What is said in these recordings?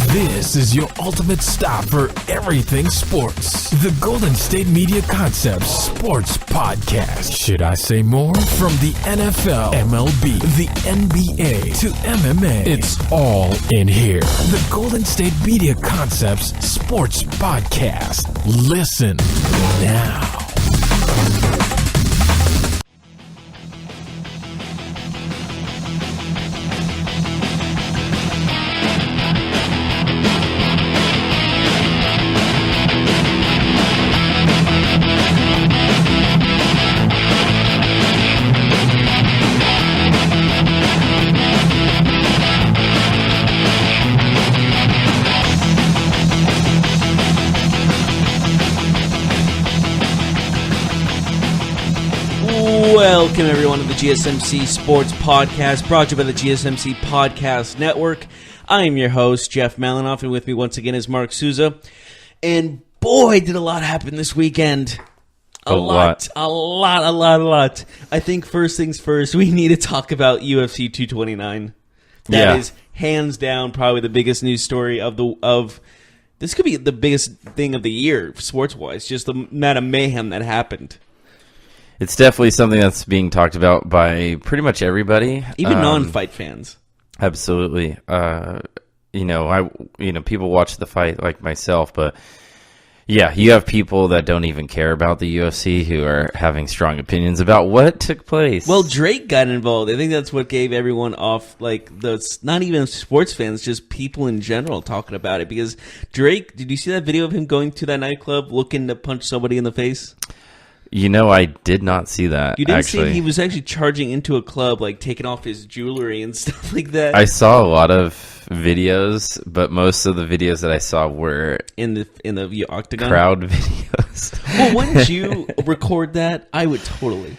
This is your ultimate stop for everything sports. The Golden State Media Concepts Sports Podcast. Should I say more? From the NFL, MLB, the NBA to MMA, it's all in here. The Golden State Media Concepts Sports Podcast. Listen now. Welcome everyone to the GSMC Sports Podcast, brought to you by the GSMC Podcast Network. I am your host, Jeff Malinoff, and with me once again is Marc Souza. And boy, did a lot happen this weekend. A lot. I think first things first, we need to talk about UFC 229. That is hands down probably the biggest news story of this could be the biggest thing of the year, sports-wise, just the amount of mayhem that happened. It's definitely something that's being talked about by pretty much everybody, even non-fight fans. Absolutely. People watch the fight like myself, but yeah, you have people that don't even care about the UFC who are having strong opinions about what took place. Well, Drake got involved. I think that's what gave everyone off, like, not even sports fans, just people in general talking about it. Because Drake, did you see that video of him going to that nightclub looking to punch somebody in the face? You know, I did not see that. You didn't see he was actually charging into a club, like taking off his jewelry and stuff like that. I saw a lot of videos, but most of the videos that I saw were in the octagon crowd videos. Well, wouldn't you record that? I would totally.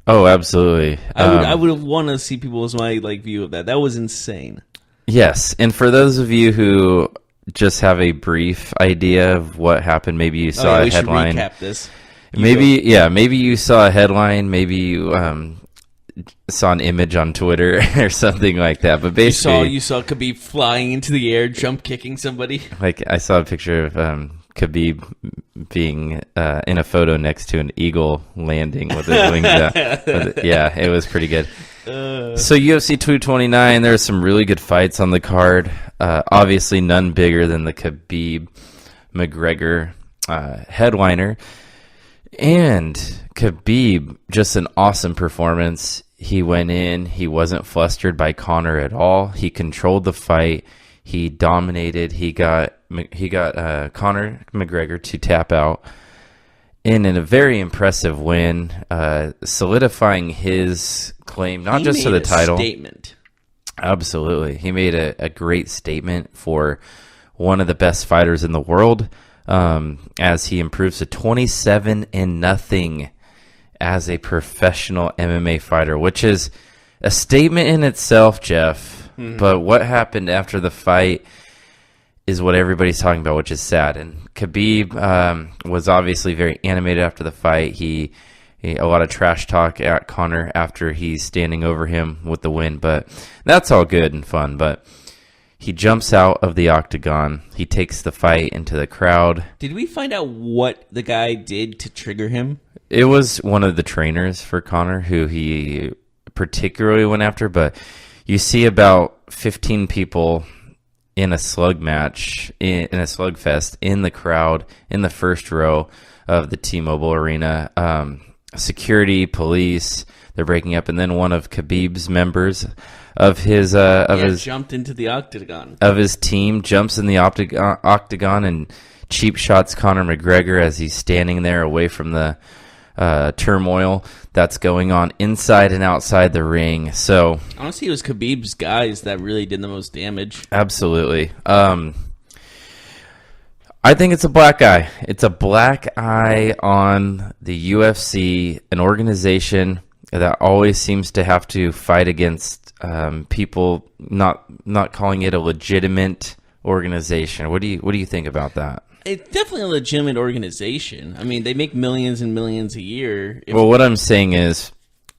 Oh, absolutely. I would want to see people's view of that. That was insane. Yes, and for those of you who just have a brief idea of what happened, maybe you saw a headline. Should recap this. Maybe you saw a headline, maybe you saw an image on Twitter or something like that. But basically, you saw Khabib flying into the air, jump kicking somebody. Like I saw a picture of Khabib being in a photo next to an eagle landing with his wings out. Yeah, it was pretty good. So UFC 229, there are some really good fights on the card. Obviously, none bigger than the Khabib McGregor headliner. And Khabib, just an awesome performance. He went in. He wasn't flustered by Conor at all. He controlled the fight. He dominated. He got Conor McGregor to tap out in a very impressive win, solidifying his claim, not just to the title. Statement. Absolutely. He made a great statement for one of the best fighters in the world. As he improves to 27-0 as a professional MMA fighter, which is a statement in itself, Jeff. Mm-hmm. But what happened after the fight is what everybody's talking about, which is sad. And Khabib was obviously very animated after the fight. He a lot of trash talk at Conor after he's standing over him with the win, but that's all good and fun. But he jumps out of the octagon. He takes the fight into the crowd. Did we find out what the guy did to trigger him? It was one of the trainers for Conor who he particularly went after, but you see about 15 people in a slug match, in a slugfest, in the crowd, in the first row of the T-Mobile Arena. Security, police, they're breaking up, and then one of Khabib's members of his jumped into the octagon of his team, jumps in the octagon and cheap shots Conor McGregor as he's standing there away from the turmoil that's going on inside and outside the ring. So honestly, it was Khabib's guys that really did the most damage. Absolutely. I think it's a black eye. It's a black eye on the UFC, an organization that always seems to have to fight against people not calling it a legitimate organization. What do you think about that? It's definitely a legitimate organization. I mean, they make millions and millions a year. Well, what I'm saying is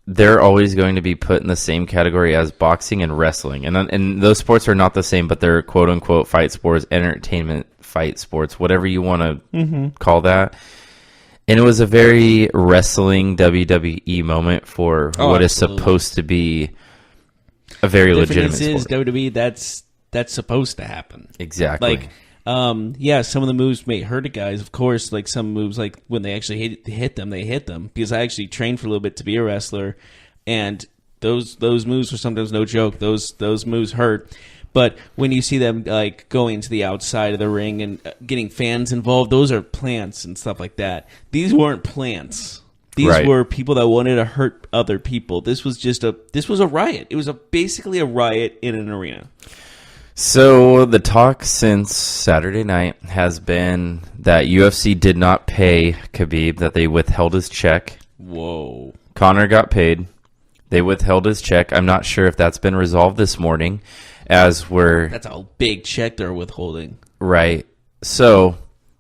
they're always going to be put in the same category as boxing and wrestling. And those sports are not the same, but they're quote-unquote fight sports, entertainment fight sports, whatever you want to call that. And it was a very wrestling WWE moment for what is supposed to be a very legitimate sport. Is WWE, that's supposed to happen. Exactly. Like, some of the moves may hurt a guys. Of course, like some moves, like when they actually hit them, they hit them. Because I actually trained for a little bit to be a wrestler, and those moves were sometimes no joke. Those moves hurt. But when you see them like going to the outside of the ring and getting fans involved, those are plants and stuff like that. These weren't plants. These were people that wanted to hurt other people. This was a riot. It was basically a riot in an arena. So the talk since Saturday night has been that UFC did not pay Khabib, that they withheld his check. Whoa. Conor got paid. They withheld his check. I'm not sure if that's been resolved this morning. That's a big check they're withholding. Right. So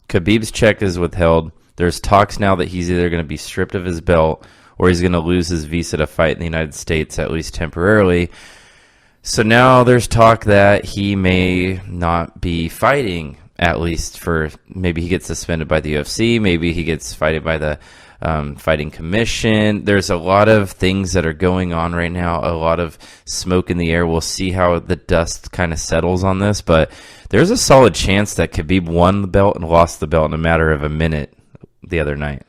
Khabib's check is withheld. There's talks now that he's either going to be stripped of his belt or he's going to lose his visa to fight in the United States, at least temporarily. So now there's talk that he may not be fighting, at least for maybe he gets suspended by the UFC, maybe he gets fighted by the Fighting Commission. There's a lot of things that are going on right now, a lot of smoke in the air. We'll see how the dust kind of settles on this, but there's a solid chance that Khabib won the belt and lost the belt in a matter of a minute the other night.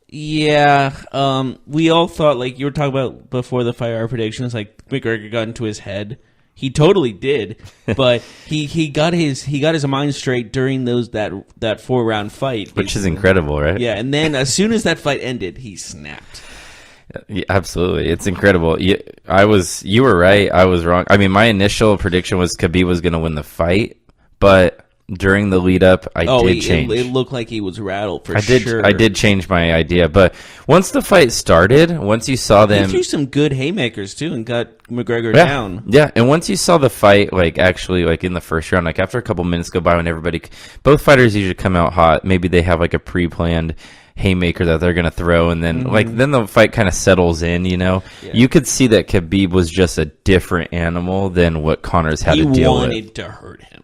Yeah, we all thought, like you were talking about before the fight, our predictions, like McGregor got into his head. He totally did, but he got his mind straight during that 4-round fight, which is incredible, right? Yeah, and then as soon as that fight ended, he snapped. Yeah, absolutely, it's incredible. You were right. I was wrong. I mean, my initial prediction was Khabib was going to win the fight, but during the lead up, I did change. It looked like he was rattled for sure. I did change my idea, but once the fight started, once you saw them, he threw some good haymakers too and got McGregor down. Yeah, and once you saw the fight, like actually, like in the first round, like after a couple minutes go by, when both fighters usually come out hot. Maybe they have like a pre-planned haymaker that they're gonna throw, and then then the fight kind of settles in. Yeah. You could see that Khabib was just a different animal than what Conor's had to deal with. He wanted to hurt him.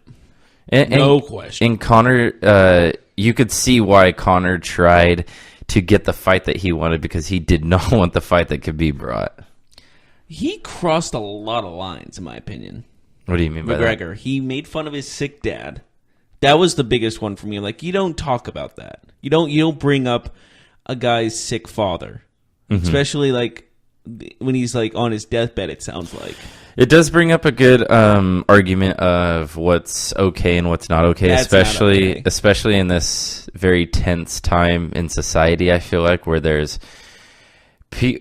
No question. And Conor, you could see why Conor tried to get the fight that he wanted, because he did not want the fight that Khabib brought. He crossed a lot of lines, in my opinion. What do you mean by that? McGregor, he made fun of his sick dad. That was the biggest one for me. Like, you don't talk about that. You don't bring up a guy's sick father, especially like when he's like on his deathbed. It sounds like. It does bring up a good argument of what's okay and what's not okay, especially in this very tense time in society. I feel like where there's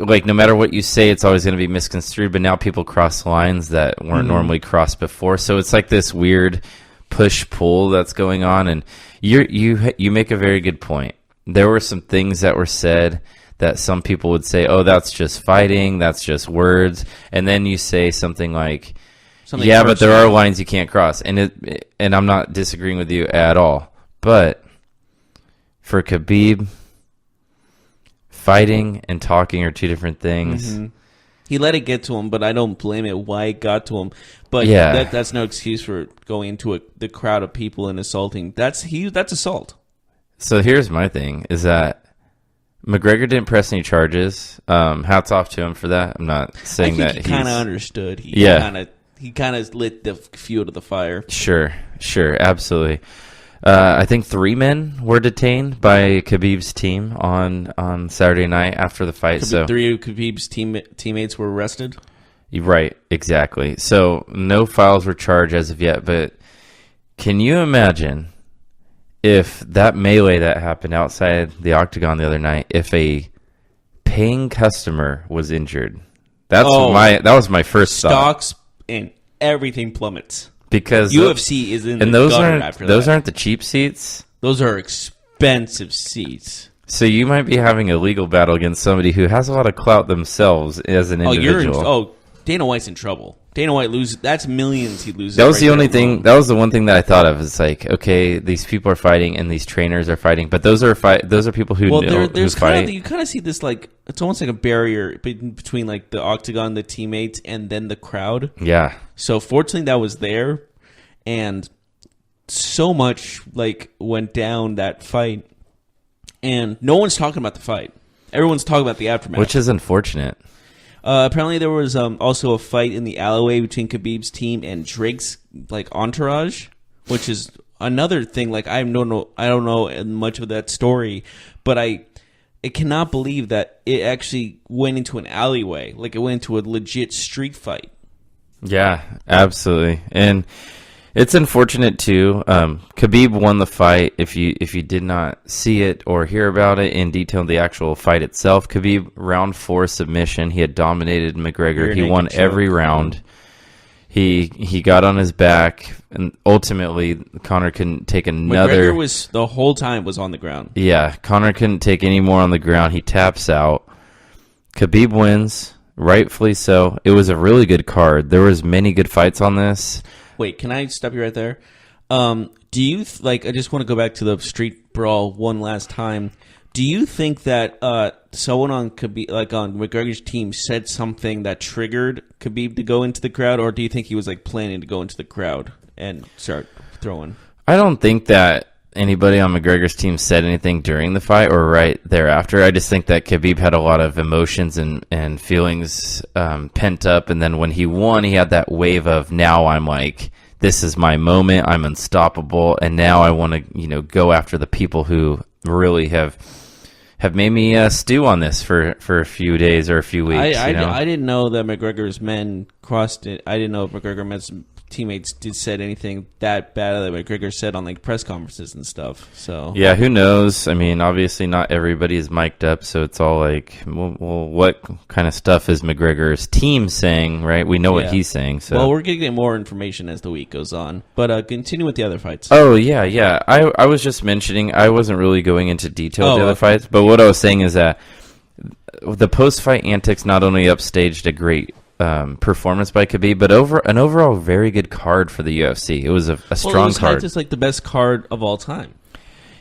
like no matter what you say, it's always going to be misconstrued. But now people cross lines that weren't normally crossed before, so it's like this weird push-pull that's going on. And you make a very good point. There were some things that were said that some people would say, oh, that's just fighting, that's just words. And then you say something like, yeah, but there are lines you can't cross. And I'm not disagreeing with you at all. But for Khabib, fighting and talking are two different things. He let it get to him, but I don't blame it why it got to him. But that's no excuse for going into the crowd of people and assaulting. That's assault. So here's my thing, is that McGregor didn't press any charges. Hats off to him for that. I'm not saying that he kind of understood. He kind of lit the fuel to the fire. Sure, absolutely. I think 3 men were detained by Khabib's team on Saturday night after the fight. So 3 of Khabib's teammates were arrested? Right, exactly. So no files were charged as of yet, but can you imagine if that melee that happened outside the octagon the other night, if a paying customer was injured? That was my first thought. Stocks and everything plummets. Because UFC is in and the those gutter after that. Those aren't the cheap seats. Those are expensive seats. So you might be having a legal battle against somebody who has a lot of clout themselves as an individual. Dana White's in trouble. Dana White loses. That's millions he loses. That was the only thing. That was the one thing that I thought of. It's like, okay, these people are fighting and these trainers are fighting, but those are people who know there's who fight. you kind of see this like it's almost like a barrier between like the octagon, the teammates, and then the crowd. Yeah. So fortunately, that was there, and so much like went down that fight, and no one's talking about the fight. Everyone's talking about the aftermath, Which is unfortunate. Apparently, there was also a fight in the alleyway between Khabib's team and Drake's like entourage, which is another thing. Like I don't know much of that story, but I cannot believe that it actually went into an alleyway. Like it went into a legit street fight. Yeah, absolutely, and it's unfortunate too. Khabib won the fight. If you did not see it or hear about it in detail, the actual fight itself, Khabib round 4 submission. He had dominated McGregor. He won every round. He got on his back, and ultimately Conor couldn't take another. McGregor the whole time was on the ground. Yeah, Conor couldn't take any more on the ground. He taps out. Khabib wins, rightfully so. It was a really good card. There was many good fights on this. Wait, can I stop you right there? Do you I just want to go back to the street brawl one last time. Do you think that someone on Khabib, like on McGregor's team, said something that triggered Khabib to go into the crowd, or do you think he was like planning to go into the crowd and start throwing? I don't think that anybody on McGregor's team said anything during the fight or right thereafter. I just think that Khabib had a lot of emotions and feelings pent up, and then when he won, he had that wave of, now I'm like, this is my moment, I'm unstoppable, and now I want to go after the people who really have made me stew on this for a few days or a few weeks. I didn't know that McGregor's men crossed it. I didn't know if McGregor's teammates said anything that bad that McGregor said on like press conferences and stuff. So yeah, who knows? I mean, obviously not everybody is mic'd up, so it's all like, well, what kind of stuff is McGregor's team saying, right? We know what he's saying. So well, we're gonna get more information as the week goes on. But continue with the other fights. Oh yeah. I was just mentioning, I wasn't really going into detail with the other fights, but what I was saying is that the post-fight antics not only upstaged a great performance by Khabib, but an overall very good card for the UFC. It was a strong card. It's just like the best card of all time.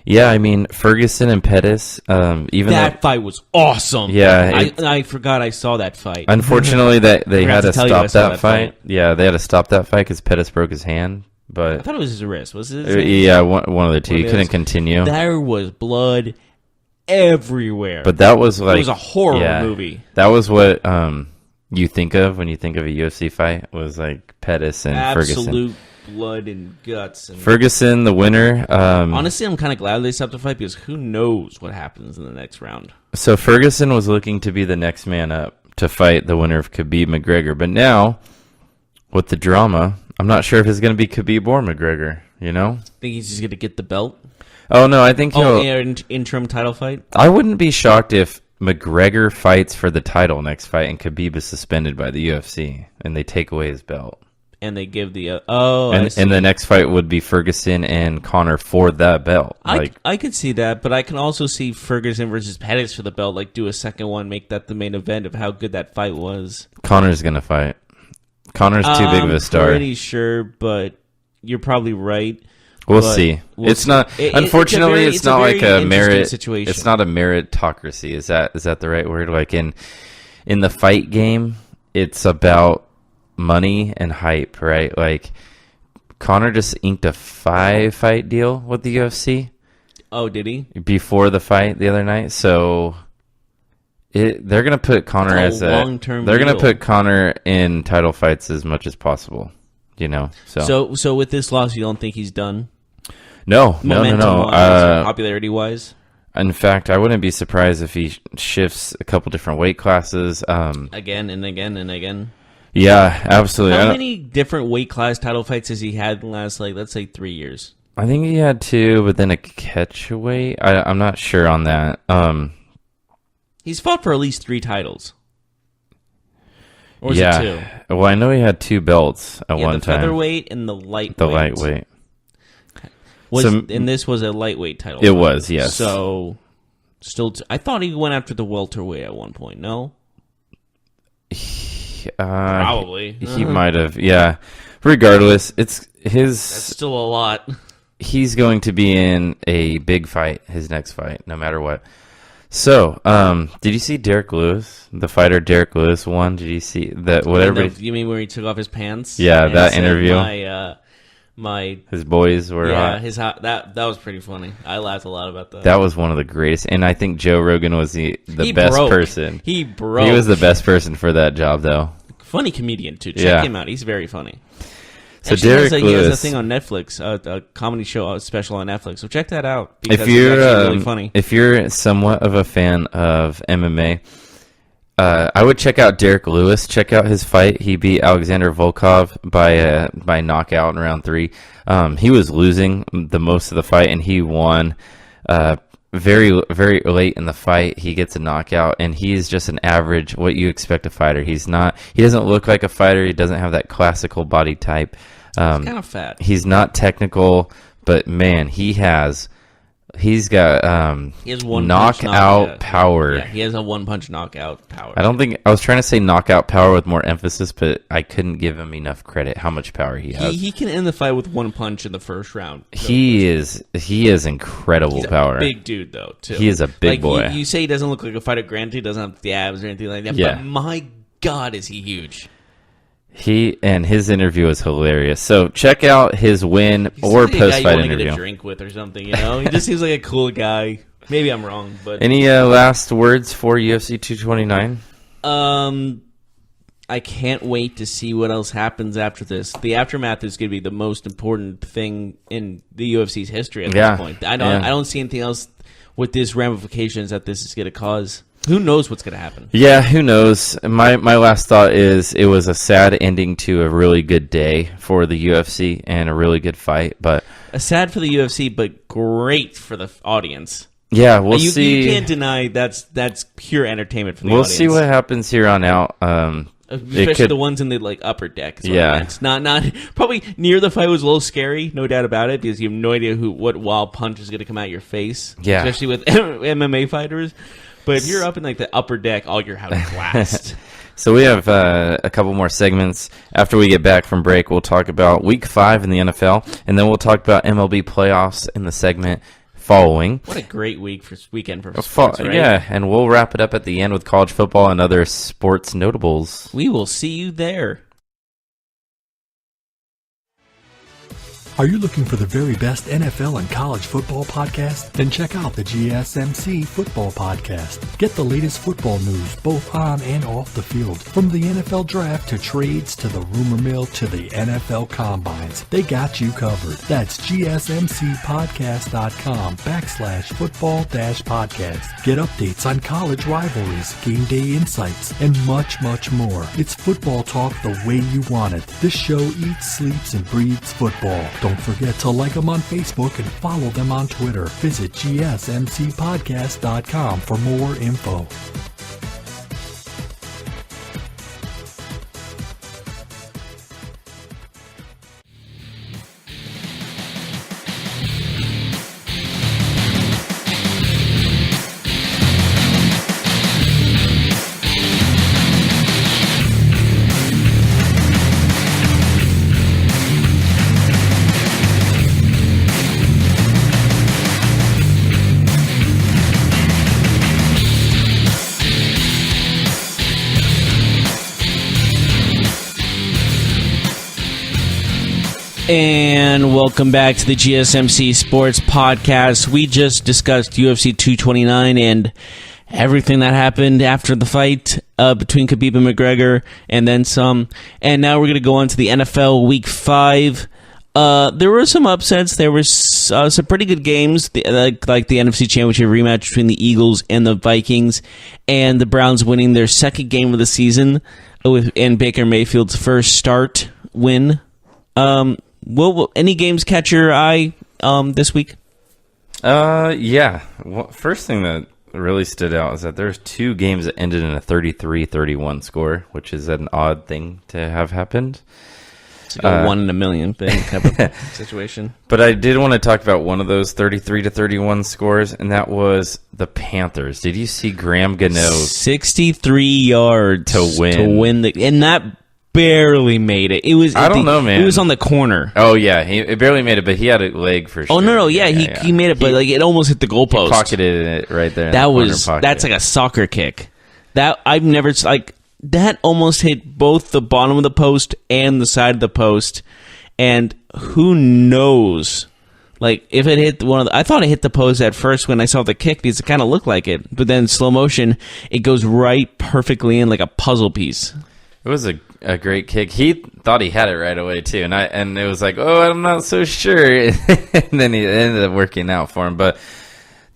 Yeah, I mean Ferguson and Pettis. Even that fight was awesome. Yeah, I forgot I saw that fight. Unfortunately, they had to stop that fight. Yeah, they had to stop that fight because Pettis broke his hand. But I thought it was his wrist. Was it? Yeah, one of the two. He couldn't continue. There was blood everywhere. But that was like, it was a horror movie. That was what you think of when you think of a UFC fight, was like Pettis and Ferguson. Absolute blood and guts. And Ferguson, the winner. Honestly, I'm kind of glad they stopped the fight because who knows what happens in the next round. So Ferguson was looking to be the next man up to fight the winner of Khabib McGregor. But now, with the drama, I'm not sure if it's going to be Khabib or McGregor, Think he's just going to get the belt? Oh, no, I think he'll... interim title fight? I wouldn't be shocked if McGregor fights for the title next fight and Khabib is suspended by the UFC and they take away his belt. And they give the... and the next fight would be Ferguson and Conor for that belt. I could see that, but I can also see Ferguson versus Pettis for the belt, like do a second one, make that the main event of how good that fight was. Conor's going to fight. Conor's too big of a star. I'm pretty sure, but you're probably right. We'll see. It's not. Unfortunately, it's not like a merit situation. It's not a meritocracy. Is that the right word? Like in the fight game, it's about money and hype, right? Like Conor just inked a 5-fight deal with the UFC. Oh, did he? Before the fight the other night, so they're gonna put Conor as a long-term. They're gonna put Conor in title fights as much as possible. So with this loss, you don't think he's done? No. Popularity wise. In fact, I wouldn't be surprised if he shifts a couple different weight classes. Again and again and again. Yeah, absolutely. How many different weight class title fights has he had in the last, let's say 3 years? I think he had 2, but then a catchweight. I'm not sure on that. He's fought for at least 3 titles. Or is it 2? Well, I know he had 2 belts at one time. The featherweight and the lightweight. The lightweight. And this was a lightweight title. It was, yes. So, still, I thought he went after the welterweight at one point. No, Probably. He might have. Yeah. Regardless, it's his. That's still a lot. He's going to be in a big fight, his next fight, no matter what. So, did you see Derek Lewis? The fighter Derek Lewis won. Did you see that? Whatever. You mean where he took off his pants? Yeah, that interview. His boys were. Yeah, that was pretty funny. I laughed a lot about that. That was one of the greatest, and I think Joe Rogan was the best person. He broke. He was the best person for that job, though. Funny comedian too. Check him out. He's very funny. So Derek Lewis, he has a thing on Netflix, a comedy show special on Netflix. So check that out because if you're it's actually really funny. If you're somewhat of a fan of MMA, I would check out Derek Lewis. Check out his fight. He beat Alexander Volkov by knockout in round 3. He was losing the most of the fight, and he won. Very, very late in the fight, he gets a knockout, and he's just an average, what you expect a fighter. He doesn't look like a fighter. He doesn't have that classical body type. He's kind of fat. He's not technical, but man, he's got he has one knockout power. Yeah, he has a one-punch knockout power. I was trying to say knockout power with more emphasis, but I couldn't give him enough credit how much power he has. He can end the fight with one punch in the first round. He is incredible power. Big dude though, too. He is a big boy. You say he doesning look like a fighter. Granted, he doesn't have the abs or anything like that. Yeah. But my God, is he huge? His interview was hilarious. So check out his win or post-fight interview. Get a drink with or something, you know? He just seems like a cool guy. Maybe I'm wrong, but any last words for UFC 229? I can't wait to see what else happens after this. The aftermath is going to be the most important thing in the UFC's history at this point. I don't see anything else with these ramifications that this is going to cause. Who knows what's going to happen? Yeah, who knows? My last thought is it was a sad ending to a really good day for the UFC and a really good fight, but sad for the UFC, but great for the audience. Yeah, we'll see. You can't deny that's pure entertainment for the audience. We'll see what happens here on out. Especially the ones in the upper deck. It's not probably near the fight was a little scary, no doubt about it, because you have no idea what wild punch is going to come out your face. Yeah, especially with MMA fighters. But if you're up in the upper deck, all you're having a blast. So we have a couple more segments. After we get back from break, we'll talk about Week 5 in the NFL, and then we'll talk about MLB playoffs in the segment following. What a great weekend for sports, right? Yeah, and we'll wrap it up at the end with college football and other sports notables. We will see you there. Are you looking for the very best NFL and college football podcast? Then check out the GSMC Football Podcast. Get the latest football news both on and off the field. From the NFL Draft to trades to the rumor mill to the NFL Combines. They got you covered. That's GSMCpodcast.com/football-podcast. Get updates on college rivalries, game day insights, and much, much more. It's football talk the way you want it. This show eats, sleeps, and breathes football. Don't forget to like them on Facebook and follow them on Twitter. Visit GSMCpodcast.com for more info. And welcome back to the GSMC Sports Podcast. We just discussed UFC 229 and everything that happened after the fight between Khabib and McGregor, and then some. And now we're going to go on to the NFL Week 5. There were some upsets. There was some pretty good games, like the NFC Championship rematch between the Eagles and the Vikings, and the Browns winning their second game of the season and Baker Mayfield's first start win. Will any games catch your eye this week? Yeah. Well, first thing that really stood out is that there's two games that ended in a 33-31 score, which is an odd thing to have happened. It's like a 1 in a million thing type of situation. But I did want to talk about one of those 33-31 scores, and that was the Panthers. Did you see Graham Gano 63 yards to win and that barely made it. It was I don't know, man. It was on the corner. Oh yeah, he barely made it, but he had a leg for sure. Oh no, yeah, he made it, but like it almost hit the goalpost. Pocketed it right there. That's like a soccer kick. That I've never like. That almost hit both the bottom of the post and the side of the post, and who knows? Like if it hit I thought it hit the post at first when I saw the kick because it kind of looked like it, but then slow motion, it goes right perfectly in like a puzzle piece. It was a great kick. He thought he had it right away too, and it was like, oh, I'm not so sure, and then it ended up working out for him. But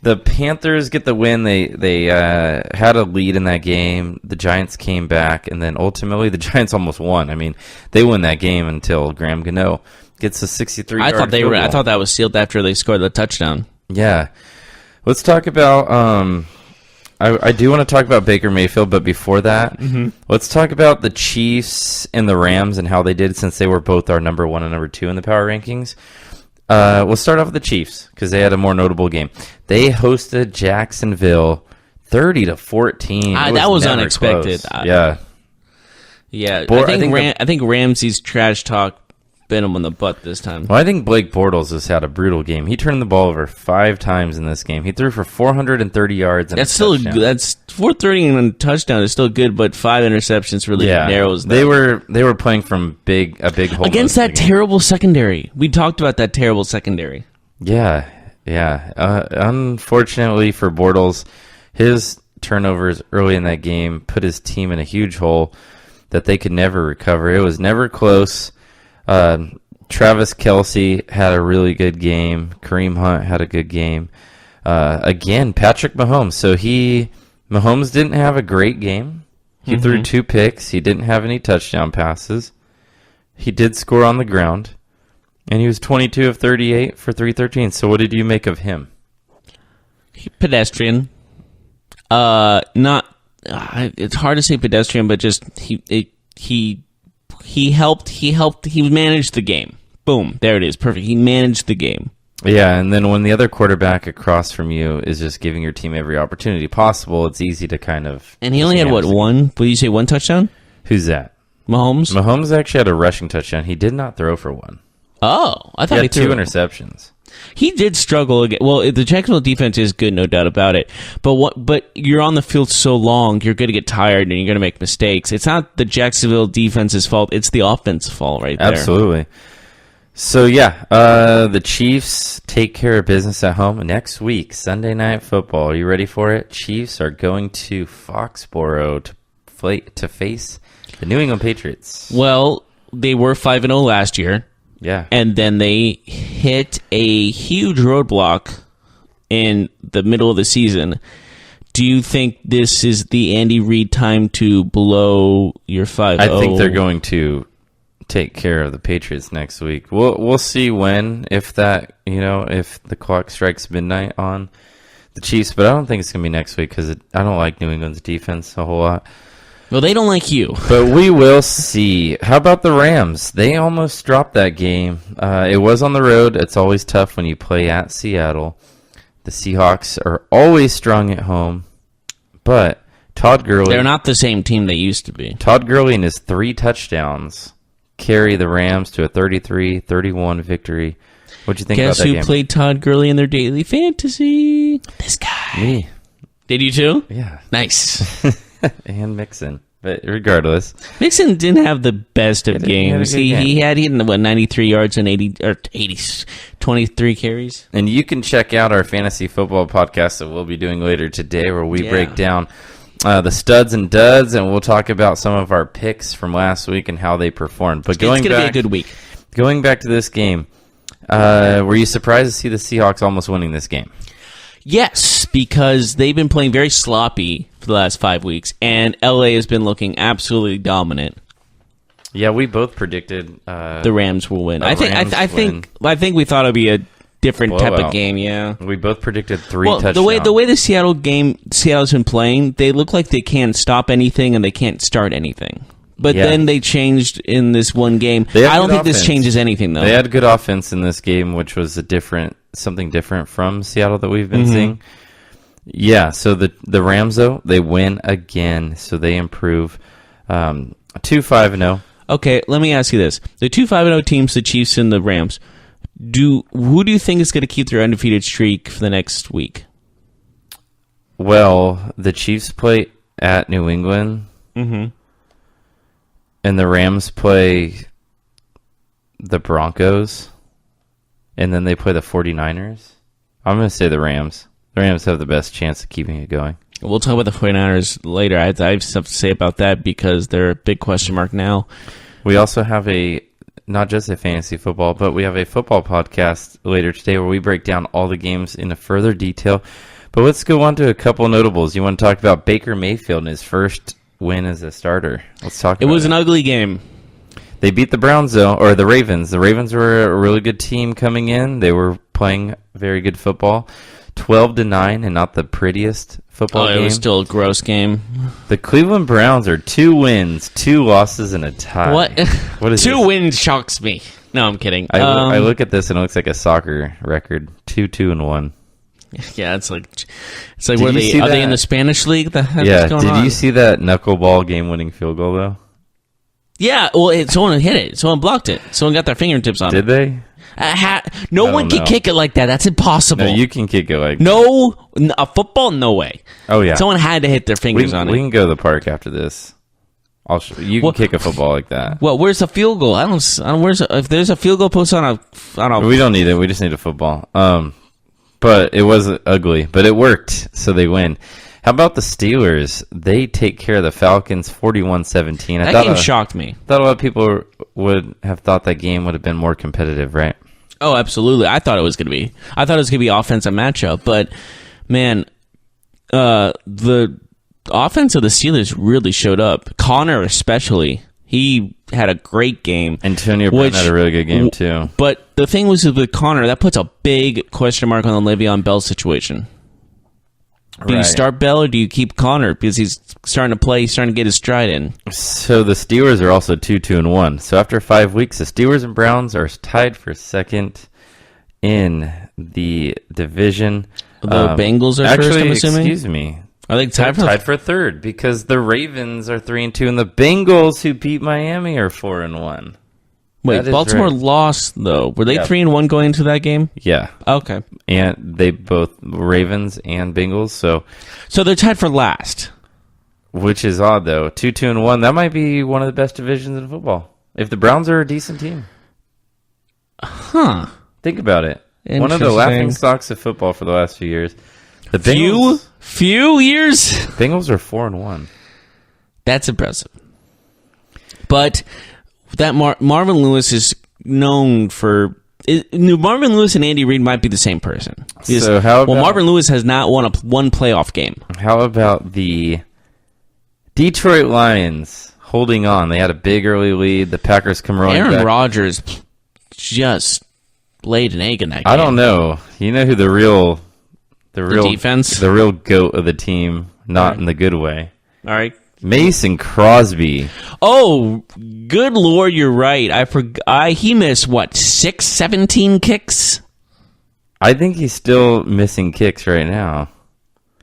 the Panthers get the win. They had a lead in that game. The Giants came back, and then ultimately the Giants almost won. I mean, they won that game until Graham Gano gets a 63-yard field goal. I thought that was sealed after they scored the touchdown. Yeah. Let's talk about I do want to talk about Baker Mayfield, but before that, let's talk about the Chiefs and the Rams and how they did since they were both our number 1 and number 2 in the power rankings. We'll start off with the Chiefs because they had a more notable game. They hosted Jacksonville 30-14. That was unexpected. Yeah. I think Ramsey's trash talk bit him on the butt this time. Well, I think Blake Bortles has had a brutal game. He turned the ball over 5 times in this game. He threw for 430 yards. And that's still that's 430 and a touchdown is still good, but 5 interceptions really narrows. They were playing from a big hole against that terrible secondary. We talked about that terrible secondary. Yeah. Unfortunately for Bortles, his turnovers early in that game put his team in a huge hole that they could never recover. It was never close. Travis Kelce had a really good game. Kareem Hunt had a good game. Again, Patrick Mahomes. So Mahomes didn't have a great game. He threw 2 picks. He didn't have any touchdown passes. He did score on the ground. And he was 22 of 38 for 313. So what did you make of him? Pedestrian. It's hard to say pedestrian, but just he helped. He managed the game. Boom. There it is. Perfect. He managed the game. Yeah, and then when the other quarterback across from you is just giving your team every opportunity possible, it's easy to kind of... And he only had, one? Would you say 1 touchdown? Who's that? Mahomes? Mahomes actually had a rushing touchdown. He did not throw for 1. Oh, I thought he had 2 interceptions. He did struggle again. Well, the Jacksonville defense is good, no doubt about it. But you're on the field so long, you're going to get tired and you're going to make mistakes. It's not the Jacksonville defense's fault. It's the offense's fault right there. Absolutely. So, the Chiefs take care of business at home next week, Sunday Night Football. Are you ready for it? Chiefs are going to Foxborough to face the New England Patriots. Well, they were 5-0 last year. Yeah. And then they hit a huge roadblock in the middle of the season. Do you think this is the Andy Reid time to blow your 5-0? I think they're going to take care of the Patriots next week. We'll see when, if the clock strikes midnight on the Chiefs, but I don't think it's going to be next week because I don't like New England's defense a whole lot. Well, they don't like you. But we will see. How about the Rams? They almost dropped that game. It was on the road. It's always tough when you play at Seattle. The Seahawks are always strong at home. But Todd Gurley... They're not the same team they used to be. Todd Gurley and his 3 touchdowns carry the Rams to a 33-31 victory. What'd you think about that game? Guess who played Todd Gurley in their daily fantasy? This guy. Me. Did you too? Yeah. Nice. And Mixon. But regardless, Mixon didn't have the best of games. He had 93 yards and 23 carries. And you can check out our fantasy football podcast that we'll be doing later today, where we break down the studs and duds, and we'll talk about some of our picks from last week and how they performed. But it's going to be a good week. Going back to this game, were you surprised to see the Seahawks almost winning this game? Yes, because they've been playing very sloppy for the last 5 weeks, and LA has been looking absolutely dominant. Yeah, we both predicted the Rams will win. I think we thought it'd be a different type of game. Yeah, we both predicted 3 touchdowns. The way the Seattle's been playing, they look like they can't stop anything and they can't start anything. But then they changed in this one game. I don't think this changes anything, though. They had good offense in this game, which was something different from Seattle that we've been seeing. Yeah, so the Rams, though, they win again, so they improve 2-5-0. Okay, let me ask you this. The 2-5-0 teams, the Chiefs and the Rams, who do you think is going to keep their undefeated streak for the next week? Well, the Chiefs play at New England, and the Rams play the Broncos, and then they play the 49ers. I'm going to say the Rams. The Rams have the best chance of keeping it going. We'll talk about the 49ers later. I have stuff to say about that because they're a big question mark now. We also have not just a fantasy football, but we have a football podcast later today where we break down all the games in further detail. But let's go on to a couple notables. You want to talk about Baker Mayfield and his first win as a starter. Let's talk about it. It was an ugly game. They beat the Browns, though, or the Ravens. The Ravens were a really good team coming in. They were playing very good football. 12-9 and not the prettiest football game. It was still a gross game. The Cleveland Browns are 2 wins, 2 losses, and a tie. What is 2 this? Wins shocks me. No, I'm kidding. I look at this and it looks like a soccer record. 2-2-1. Yeah, it's like what are they? Are they in the Spanish league? Did you see that knuckleball game-winning field goal though? Yeah, well, someone hit it. Someone blocked it. Someone got their fingertips on it. Did they? No one can kick it like that. That's impossible. No, you can kick it like a football. No way. Oh yeah, someone had to hit their fingers on it. We can go to the park after this. You can kick a football like that. Well, where's the field goal? I don't. If there's a field goal post on a. We don't need it. We just need a football. But it was ugly. But it worked, so they win. How about the Steelers? They take care of the Falcons 41-17. That game shocked me. I thought a lot of people would have thought that game would have been more competitive, right? Oh, absolutely. I thought it was going to be. I thought it was going to be offensive matchup. But, man, the offense of the Steelers really showed up. Connor especially. He had a great game. Antonio Brown had a really good game, too. But the thing was with Connor, that puts a big question mark on the Le'Veon Bell situation. Do you start Bell or do you keep Connor? Because he's starting to play, he's starting to get his stride in. So the Steelers are also 2-2-1. So after 5 weeks, the Steelers and Browns are tied for second in the division. The Bengals are first, I'm assuming? Excuse me. Are they tied for third because the Ravens are 3-2 and the Bengals, who beat Miami, are 4-1. Wait, Baltimore lost, though. Were they 3-1 going into that game? Yeah. Okay. And they both, Ravens and Bengals, so they're tied for last. Which is odd, though. 2-2-1, that might be one of the best divisions in football. If the Browns are a decent team. Huh. Think about it. One of the laughing stocks of football for the last few years. The Bengals, few years? Bengals are 4-1. That's impressive. But that Marvin Lewis is known for. Marvin Lewis and Andy Reid might be the same person. So how about, Marvin Lewis has not won one playoff game. How about the Detroit Lions holding on? They had a big early lead. The Packers come rolling back. Aaron Rodgers just laid an egg in that game. I don't know. You know who the real defense, the real goat of the team, not in the good way. All right. Mason Crosby. Oh, good Lord, you're right. I forgot. He missed, 17 kicks? I think he's still missing kicks right now.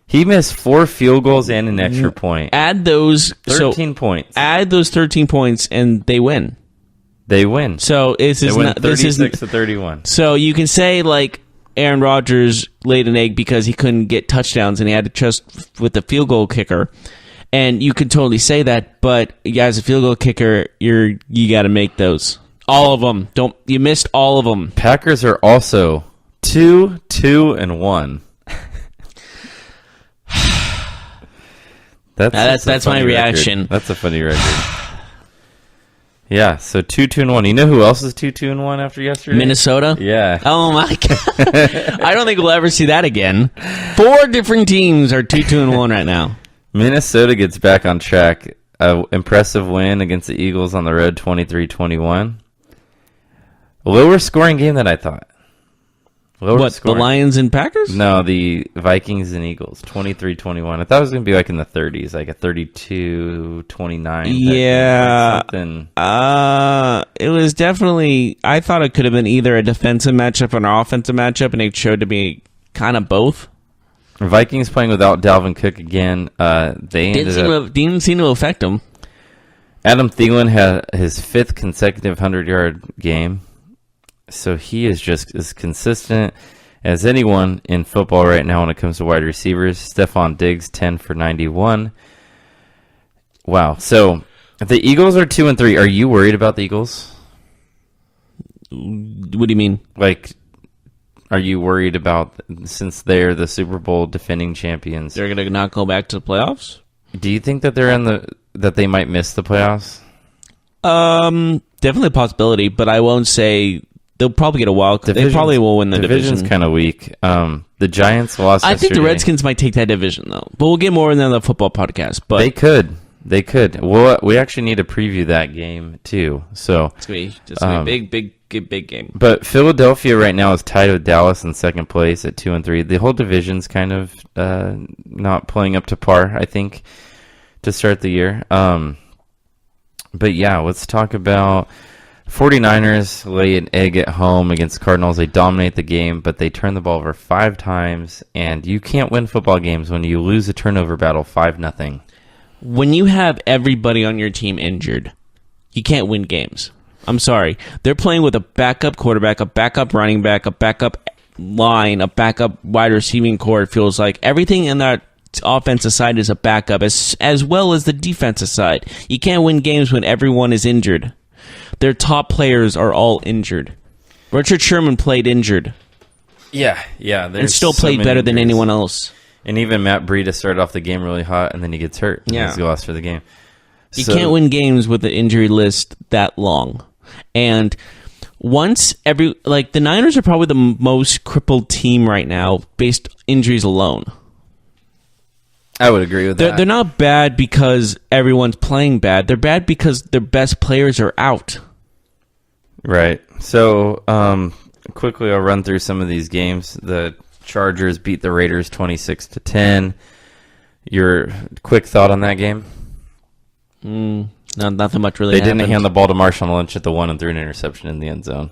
He missed 4 field goals and an extra point. Add those. 13 points. Add those 13 points, and they win. They win. So this is not 36-31. So you can say, Aaron Rodgers laid an egg because he couldn't get touchdowns, and he had to trust with the field goal kicker. And you could totally say that, but as a field goal kicker, you got to make those. All of them. You missed all of them. Packers are also 2-2-1. That's my reaction. That's a funny record. Yeah, so 2-2-1. You know who else is 2-2-1 after yesterday? Minnesota? Yeah. Oh my God. I don't think we'll ever see that again. 4 different teams are 2-2-1 right now. Minnesota gets back on track. An impressive win against the Eagles on the road, 23-21. A lower scoring game than I thought. Lower The Lions and Packers? No, the Vikings and Eagles, 23-21. I thought it was going to be like in the 30s, like a 32-29. Yeah. Something. It was definitely, I thought it could have been either a defensive matchup or an offensive matchup, and it showed to be kind of both. Vikings playing without Dalvin Cook again. They didn't seem to affect them. Adam Thielen had his 5th consecutive 100-yard game. So he is just as consistent as anyone in football right now when it comes to wide receivers. Stephon Diggs, 10 for 91. Wow. So the Eagles are 2-3. Are you worried about the Eagles? What do you mean? Like, are you worried about, since they're the Super Bowl defending champions? They're going to not go back to the playoffs? Do you think that that they might miss the playoffs? Definitely a possibility, but I won't say. They'll probably get a wild card. They probably will win the division. Division's kind of weak. The Giants lost I yesterday. think the Redskins might take that division, though. But we'll get more in the football podcast. But They could. We actually need to preview that game, too. So it's going to be a big game. But Philadelphia right now is tied with Dallas in second place at 2-3. The whole division's kind of not playing up to par, I think, to start the year. But yeah, let's talk about 49ers lay an egg at home against Cardinals. They dominate the game, but they turn the ball over 5 times, and you can't win football games when you lose a turnover battle 5-0. When you have everybody on your team injured, you can't win games. I'm sorry. They're playing with a backup quarterback, a backup running back, a backup line, a backup wide receiving core. It feels like everything in that offensive side is a backup, as well as the defensive side. You can't win games when everyone is injured. Their top players are all injured. Richard Sherman played injured. Yeah. And still played better than anyone else. And even Matt Breida started off the game really hot, and then he gets hurt. Yeah. He's lost for the game. You can't win games with the injury list that long. And once the Niners are probably the most crippled team right now based injuries alone. I would agree with that. They're not bad because everyone's playing bad. They're bad because their best players are out. Right. So, quickly, I'll run through some of these games. The Chargers beat the Raiders 26-10. Your quick thought on that game? Nothing much really happened. They didn't hand the ball to Marshawn Lynch at the 1 and threw an interception in the end zone,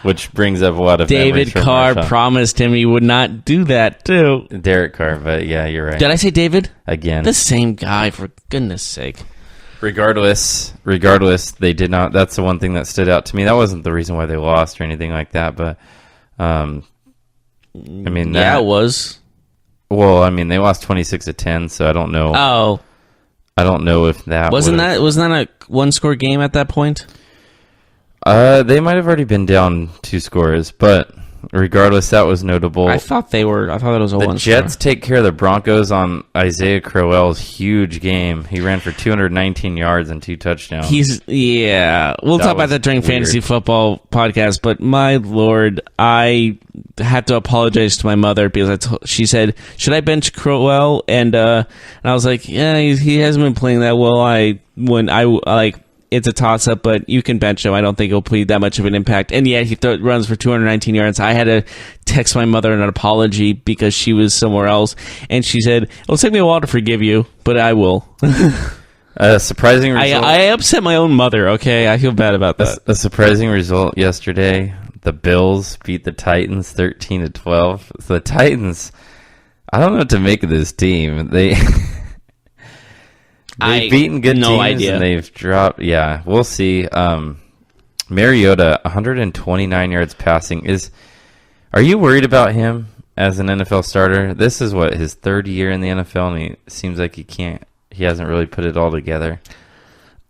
which brings up a lot of David Carr promised him he would not do that, too. Derek Carr, but yeah, you're right. Did I say David? Again. The same guy, for goodness sake. Regardless, they did not. That's the one thing that stood out to me. That wasn't the reason why they lost or anything like that, but I mean, yeah, it was. Well, I mean, they lost 26-10, so I don't know. Oh, I don't know if that wasn't that a one-score game at that point. They might have already been down 2 scores, but regardless, that was notable. I thought that was a one-score. The Jets take care of the Broncos on Isaiah Crowell's huge game. He ran for 219 yards and 2 touchdowns. We'll talk about that during Fantasy Football podcast, but my Lord, I had to apologize to my mother because she said, should I bench Crowell? And I was like, yeah, he hasn't been playing that well. It's a toss-up, but you can bench him. I don't think he'll play that much of an impact. And yeah, he runs for 219 yards. I had to text my mother an apology because she was somewhere else. And she said, it'll take me a while to forgive you, but I will. Surprising result. I upset my own mother, okay? I feel bad about that. A surprising result yesterday. The Bills beat the Titans 13-12. So the Titans, I don't know what to make of this team. They've beaten good teams, and they've dropped. Yeah, we'll see. Mariota, 129 yards passing. Are you worried about him as an NFL starter? This is his 3rd year in the NFL, and it seems like he hasn't really put it all together.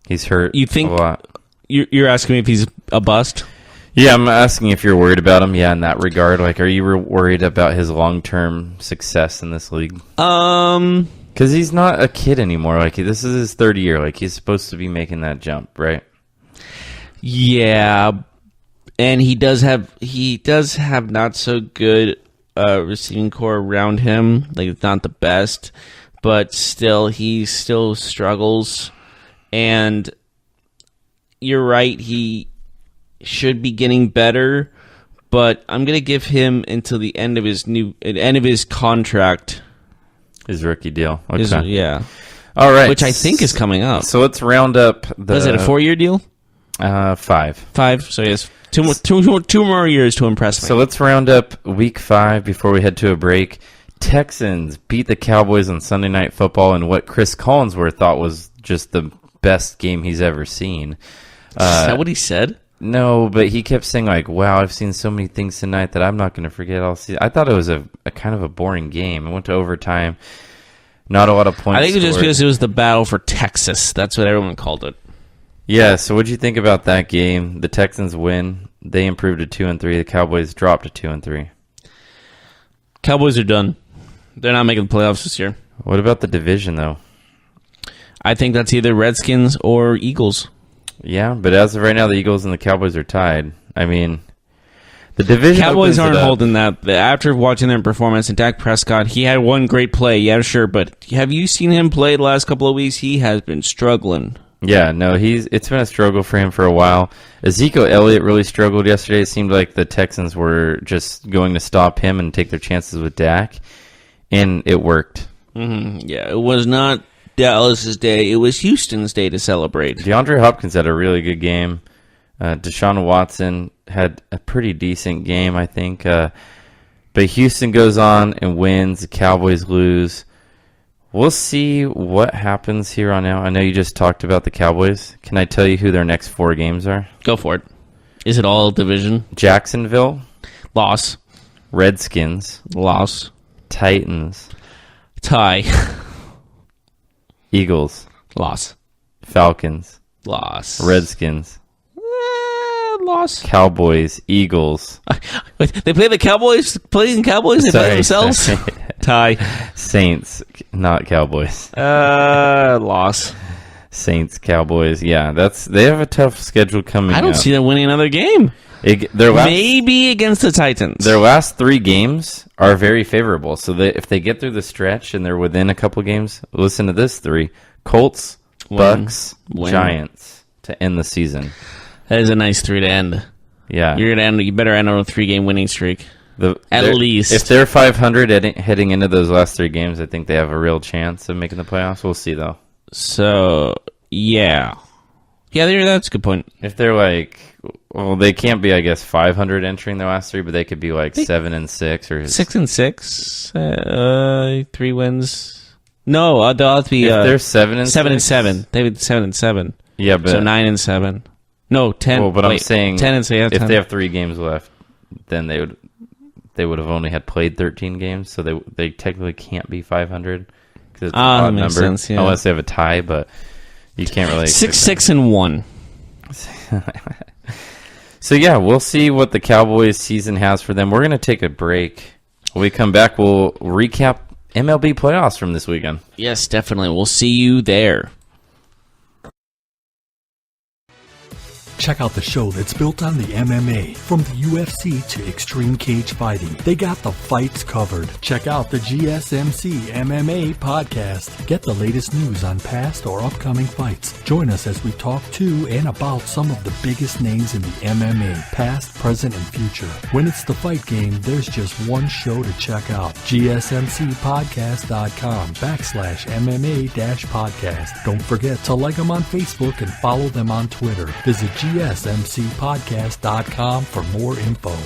He's hurt a lot. You're asking me if he's a bust? Yeah, I'm asking if you're worried about him. Yeah, in that regard, are you worried about his long-term success in this league? Because he's not a kid anymore. This is his 3rd year. He's supposed to be making that jump, right? Yeah, and he does have not so good receiving core around him. It's not the best, but he still struggles. And you're right, he should be getting better, but I'm going to give him until the end of his contract. His rookie deal. Okay. Yeah. All right. Which I think is coming up. So let's round up the... Is it a 4-year deal? 5. 5. So he has two more years to impress me. So let's round up week 5 before we head to a break. Texans beat the Cowboys on Sunday Night Football in what Chris Collinsworth thought was just the best game he's ever seen. Is that what he said? No, but he kept saying, like, wow, I've seen so many things tonight that I'm not going to forget. I thought it was a kind of a boring game. It went to overtime. Not a lot of points I think it was just scored. because it was the battle for Texas. That's what everyone called it. Yeah, so what did you think about that game? The Texans win. They improved to 2-3. The Cowboys dropped to 2-3. Cowboys are done. They're not making the playoffs this year. What about the division, though? I think that's either Redskins or Eagles. Yeah, but as of right now, the Eagles and the Cowboys are tied. I mean, the division Cowboys opens it aren't up. holding that. After watching their performance, and Dak Prescott, he had one great play, yeah, sure, but have you seen him play the last couple of weeks? He has been struggling. Yeah, no, it's been a struggle for him for a while. Ezekiel Elliott really struggled yesterday. It seemed like the Texans were just going to stop him and take their chances with Dak, and it worked. Mm-hmm. Yeah, it was not Dallas's day. It was Houston's day to celebrate. DeAndre Hopkins had a really good game. Deshaun Watson had a pretty decent game, I think. But Houston goes on and wins. The Cowboys lose. We'll see what happens here on out. I know you just talked about the Cowboys. Can I tell you who their next 4 games are? Go for it. Is it all division? Jacksonville. Loss. Redskins. Loss. Titans. Tie. Eagles. Loss. Falcons. Loss. Redskins. Loss. Cowboys. Eagles. Wait, they play the Cowboys? Playing Cowboys? They play themselves? Tie. Saints, not Cowboys. Loss. Saints, Cowboys. Yeah, they have a tough schedule coming up. I don't see them winning another game. Maybe against the Titans. Their last 3 games are very favorable. So if they get through the stretch and they're within a couple games, listen to this 3. Colts, Bucks, Giants to end the season. That is a nice 3 to end. Yeah. You better end on a 3-game winning streak. At least. If they're 500 heading into those last 3 games, I think they have a real chance of making the playoffs. We'll see, though. So, yeah. Yeah, that's a good point. If they're they can't be, I guess, 500 entering the last 3, but they could be 7-6 or 6-6, 3 wins. No, they'll have to be. If they're 7-6, 7-7. They would 7-7. Yeah, but so 9-7. No, 10. Well, but I'm saying 10-7. If they have 3 games left, then they would have only had played 13 games, so they technically can't be 500 because it's an odd makes number sense, yeah. unless they have a tie. But you can't really 6-6-1. So yeah, we'll see what the Cowboys season has for them. We're gonna take a break. When we come back, we'll recap MLB playoffs from this weekend. Yes, definitely. We'll see you there. Check out the show that's built on the MMA. From the UFC to extreme cage fighting, they got the fights covered. Check out the GSMC MMA podcast. Get the latest news on past or upcoming fights. Join us as we talk to and about some of the biggest names in the MMA, past, present, and future. When it's the fight game, there's just one show to check out. GSMCpodcast.com/MMA-podcast. Don't forget to like them on Facebook and follow them on Twitter. Visit GSMCpodcast.com for more info.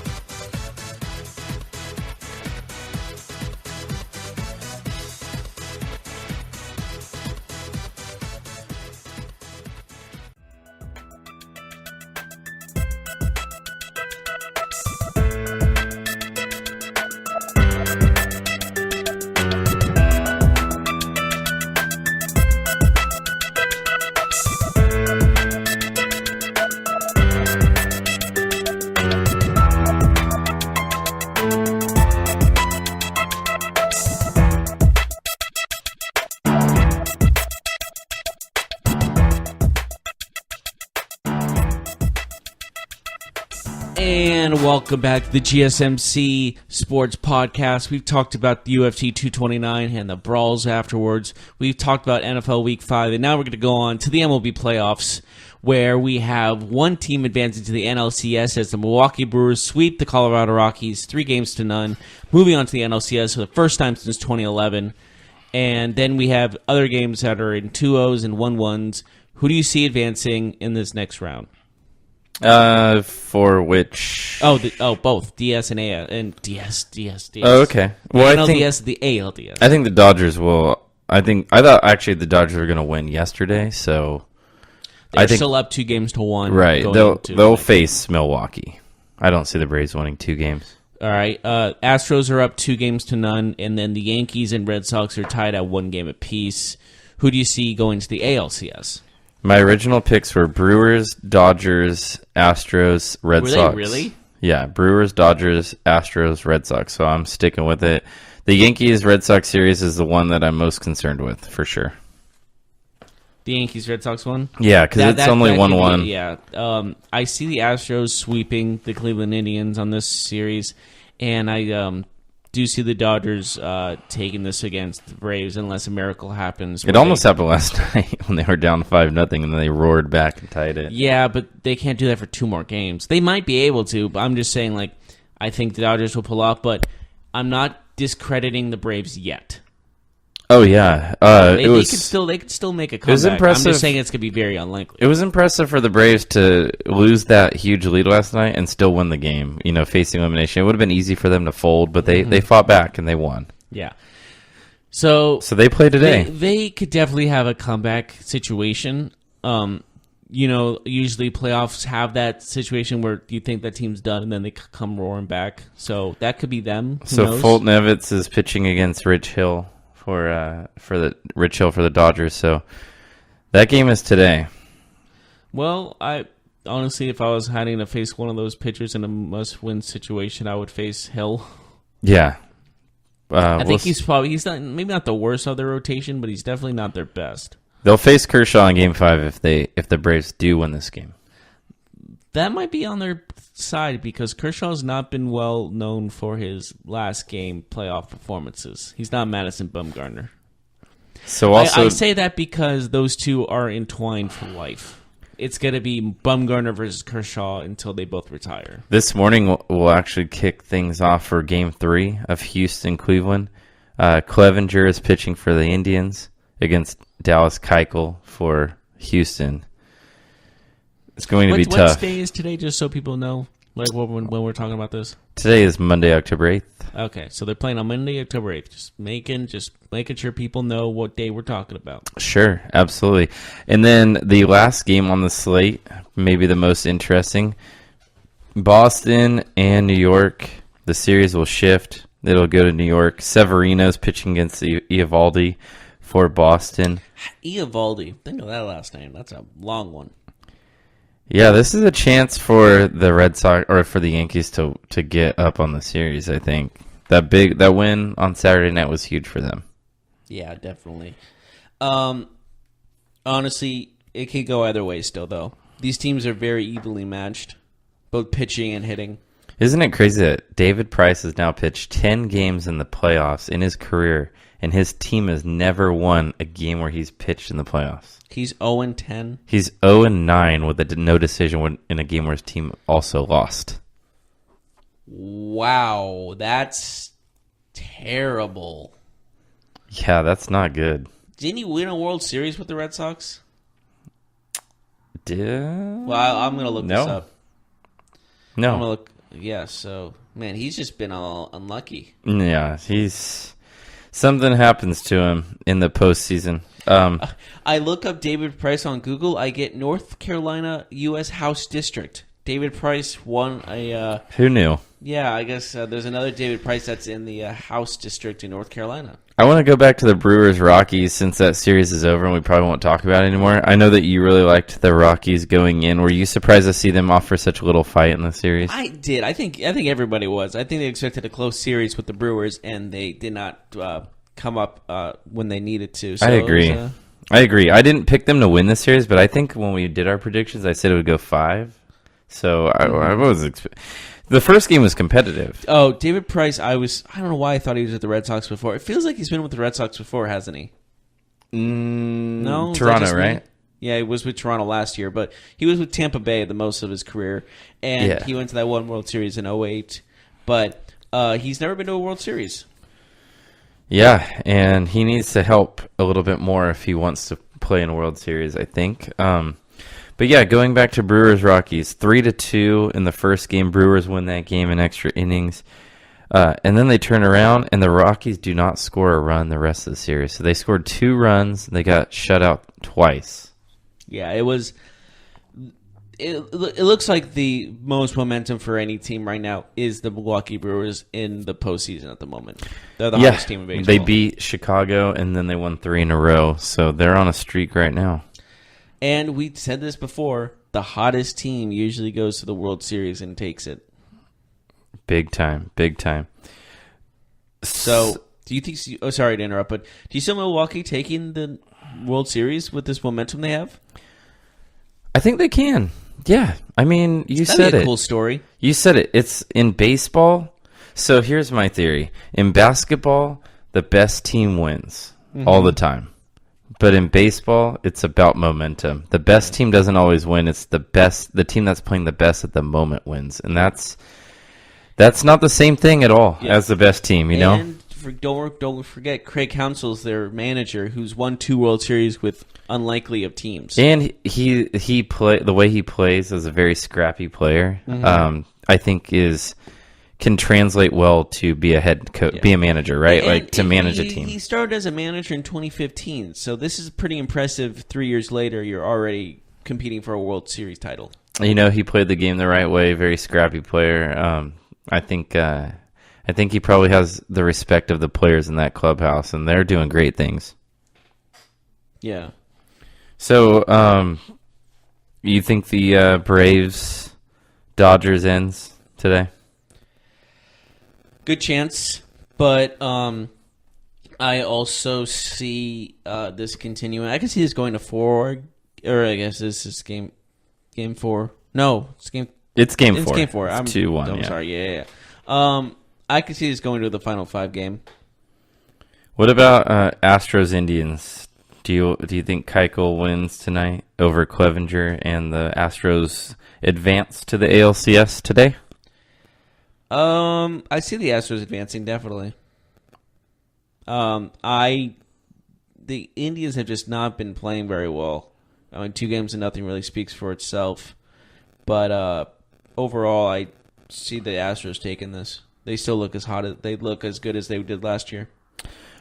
And welcome back to the GSMC Sports Podcast. We've talked about the UFC 229 and the brawls afterwards. We've talked about NFL Week 5, and now we're going to go on to the MLB playoffs, where we have one team advancing to the NLCS as the Milwaukee Brewers sweep the Colorado Rockies 3-0, moving on to the NLCS for the first time since 2011. And then we have other games that are in 2-0s and 1-1s. Who do you see advancing in this next round? For which? Both DS and AL and DS. Oh, okay. Well, I think the ALDS. I think the Dodgers will. I thought actually the Dodgers were going to win yesterday, so They're still up 2-1. Right. They'll face Milwaukee. I don't see the Braves winning 2 games. All right. Astros are up 2-0, and then the Yankees and Red Sox are tied at 1 game apiece. Who do you see going to the ALCS? My original picks were Brewers, Dodgers, Astros, Red Sox. Were they really? Yeah, Brewers, Dodgers, Astros, Red Sox. So I'm sticking with it. The Yankees-Red Sox series is the one that I'm most concerned with, for sure. The Yankees-Red Sox one? Yeah, because it's only 1-1. Yeah. I see the Astros sweeping the Cleveland Indians on this series, and I do see the Dodgers taking this against the Braves unless a miracle happens. It almost happened last night when they were down 5-0 and then they roared back and tied it. Yeah, but they can't do that for 2 more games. They might be able to, but I'm just saying, I think the Dodgers will pull off, but I'm not discrediting the Braves yet. Oh yeah, they could still make a comeback. It was impressive. I'm just saying it's going to be very unlikely. It was impressive for the Braves to lose that huge lead last night and still win the game. Facing elimination, it would have been easy for them to fold, but they fought back and they won. Yeah. So they play today. They could definitely have a comeback situation. Usually playoffs have that situation where you think that team's done and then they come roaring back. So that could be them. Who knows? Fulton Evans is pitching against Rich Hill for the Dodgers. So that game is today. Well, I honestly, if I was having to face one of those pitchers in a must-win situation, I would face Hill. Yeah. I think he's not maybe not the worst of their rotation, but he's definitely not their best. They'll face Kershaw in Game 5 if the Braves do win this game. That might be on their side because Kershaw's not been well known for his last game playoff performances. He's not Madison Bumgarner. So also, I say that because those two are entwined for life. It's going to be Bumgarner versus Kershaw until they both retire. This morning we'll actually kick things off for Game 3 of Houston-Cleveland. Clevenger is pitching for the Indians against Dallas Keuchel for Houston. It's going to be tough. What day is today, just so people know, when we're talking about this? Today is Monday, October 8th. Okay, so they're playing on Monday, October 8th. Just making sure people know what day we're talking about. Sure, absolutely. And then the last game on the slate, maybe the most interesting, Boston and New York. The series will shift. It'll go to New York. Severino's pitching against Eovaldi for Boston. Eovaldi. Think of that last name. That's a long one. Yeah, this is a chance for the Red Sox or for the Yankees to get up on the series. I think that win on Saturday night was huge for them. Yeah, definitely. Honestly, it could go either way still, though. These teams are very evenly matched, both pitching and hitting. Isn't it crazy that David Price has now pitched 10 games in the playoffs in his career, and his team has never won a game where he's pitched in the playoffs? He's 0-10. He's 0-9 with a no decision in a game where his team also lost. Wow, that's terrible. Yeah, that's not good. Didn't he win a World Series with the Red Sox? Well, I'm going to look this up. No. I'm gonna look. Yeah, so, man, he's just been all unlucky. Yeah, something happens to him in the postseason. I look up David Price on Google. I get North Carolina U.S. House District. David Price won a... Who knew? Yeah, I guess there's another David Price that's in the House District in North Carolina. I want to go back to the Brewers-Rockies since that series is over and we probably won't talk about it anymore. I know that you really liked the Rockies going in. Were you surprised to see them offer such a little fight in the series? I did. I think everybody was. I think they expected a close series with the Brewers, and they did not come up when they needed to. So I agree. I didn't pick them to win the series, but I think when we did our predictions, I said it would go 5. So I was the first game was competitive. Oh, David Price, I don't know why I thought he was with the Red Sox before. It feels like he's been with the Red Sox before, hasn't he? No? Toronto, right? Yeah, he was with Toronto last year, but he was with Tampa Bay the most of his career, and he went to that one World Series in 2008, but he's never been to a World Series. Yeah, and he needs to help a little bit more if he wants to play in a World Series, I think. But yeah, going back to Brewers-Rockies, 3-2 in the first game. Brewers win that game in extra innings. And then they turn around, and the Rockies do not score a run the rest of the series. So they scored 2 runs. They got shut out twice. Yeah, it looks like the most momentum for any team right now is the Milwaukee Brewers in the postseason at the moment. They're the hottest team in baseball. They beat Chicago, and then they won 3 in a row. So they're on a streak right now. And we said this before, the hottest team usually goes to the World Series and takes it. Big time, big time. So, do you think... Oh, sorry to interrupt, but do you see Milwaukee taking the World Series with this momentum they have? I think they can. Yeah. I mean, you said it. That'd be a cool story. You said it. It's in baseball. So here's my theory. In basketball, the best team wins all the time. But in baseball, it's about momentum. The best team doesn't always win. It's the team that's playing the best at the moment wins. And that's not the same thing at all as the best team, you know? And don't forget Craig Counsell's their manager who's won 2 World Series with unlikely of teams. And the way he plays as a very scrappy player, I think can translate well to be a head coach, be a manager, right? And like to manage a team. He started as a manager in 2015, so this is pretty impressive. 3 years later, you're already competing for a World Series title. You know, he played the game the right way. Very scrappy player. I think he probably has the respect of the players in that clubhouse, and they're doing great things. Yeah. So, you think the Braves Dodgers ends today? Good chance, but I also see this continuing. I can see this going to 4, or I guess this is game 4. No, it's game 4. It's game 4. It's game 4. It's 2-1. I'm sorry. Yeah. I can see this going to the final 5 game. What about Astros Indians? Do you think Keuchel wins tonight over Clevenger and the Astros advance to the ALCS today? I see the Astros advancing definitely. The Indians have just not been playing very well. I mean, 2 games and nothing really speaks for itself. But overall, I see the Astros taking this. They still look they look as good as they did last year.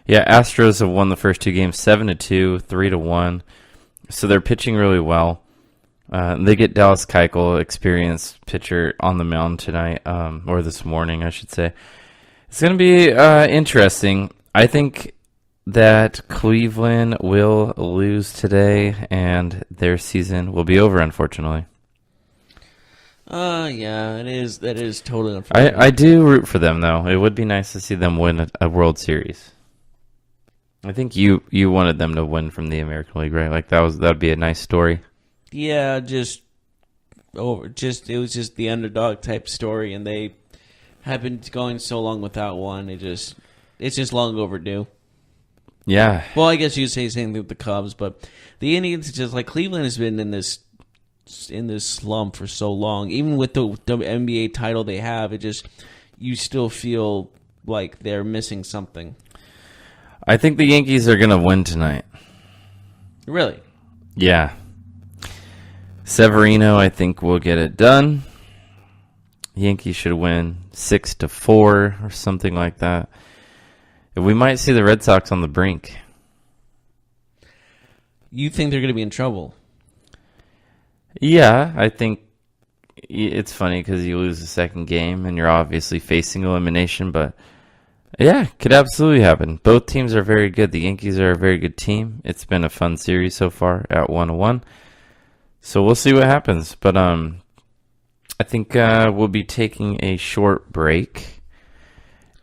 Yeah, Astros have won the first 2 games 7-2, 3-1. So they're pitching really well. They get Dallas Keuchel, experienced pitcher, on the mound tonight, or this morning, I should say. It's going to be interesting. I think that Cleveland will lose today, and their season will be over, unfortunately. Yeah, it is. That is totally unfortunate. I do root for them, though. It would be nice to see them win a World Series. I think you wanted them to win from the American League, right? Like that'd be a nice story. Yeah, it was just the underdog type story, and they have been going so long without one. It's just long overdue. Yeah. Well, I guess you could say the same thing with the Cubs, but the Indians, just like Cleveland has been in this slump for so long. Even with the NBA title they have, you still feel like they're missing something. I think the Yankees are going to win tonight. Really? Yeah. Severino, I think, will get it done. Yankees should win 6-4 or something like that. We might see the Red Sox on the brink. You think they're going to be in trouble? Yeah, I think it's funny because you lose the second game and you're obviously facing elimination, but yeah, could absolutely happen. Both teams are very good. The Yankees are a very good team. It's been a fun series so far at 1-1. So we'll see what happens. But I think we'll be taking a short break,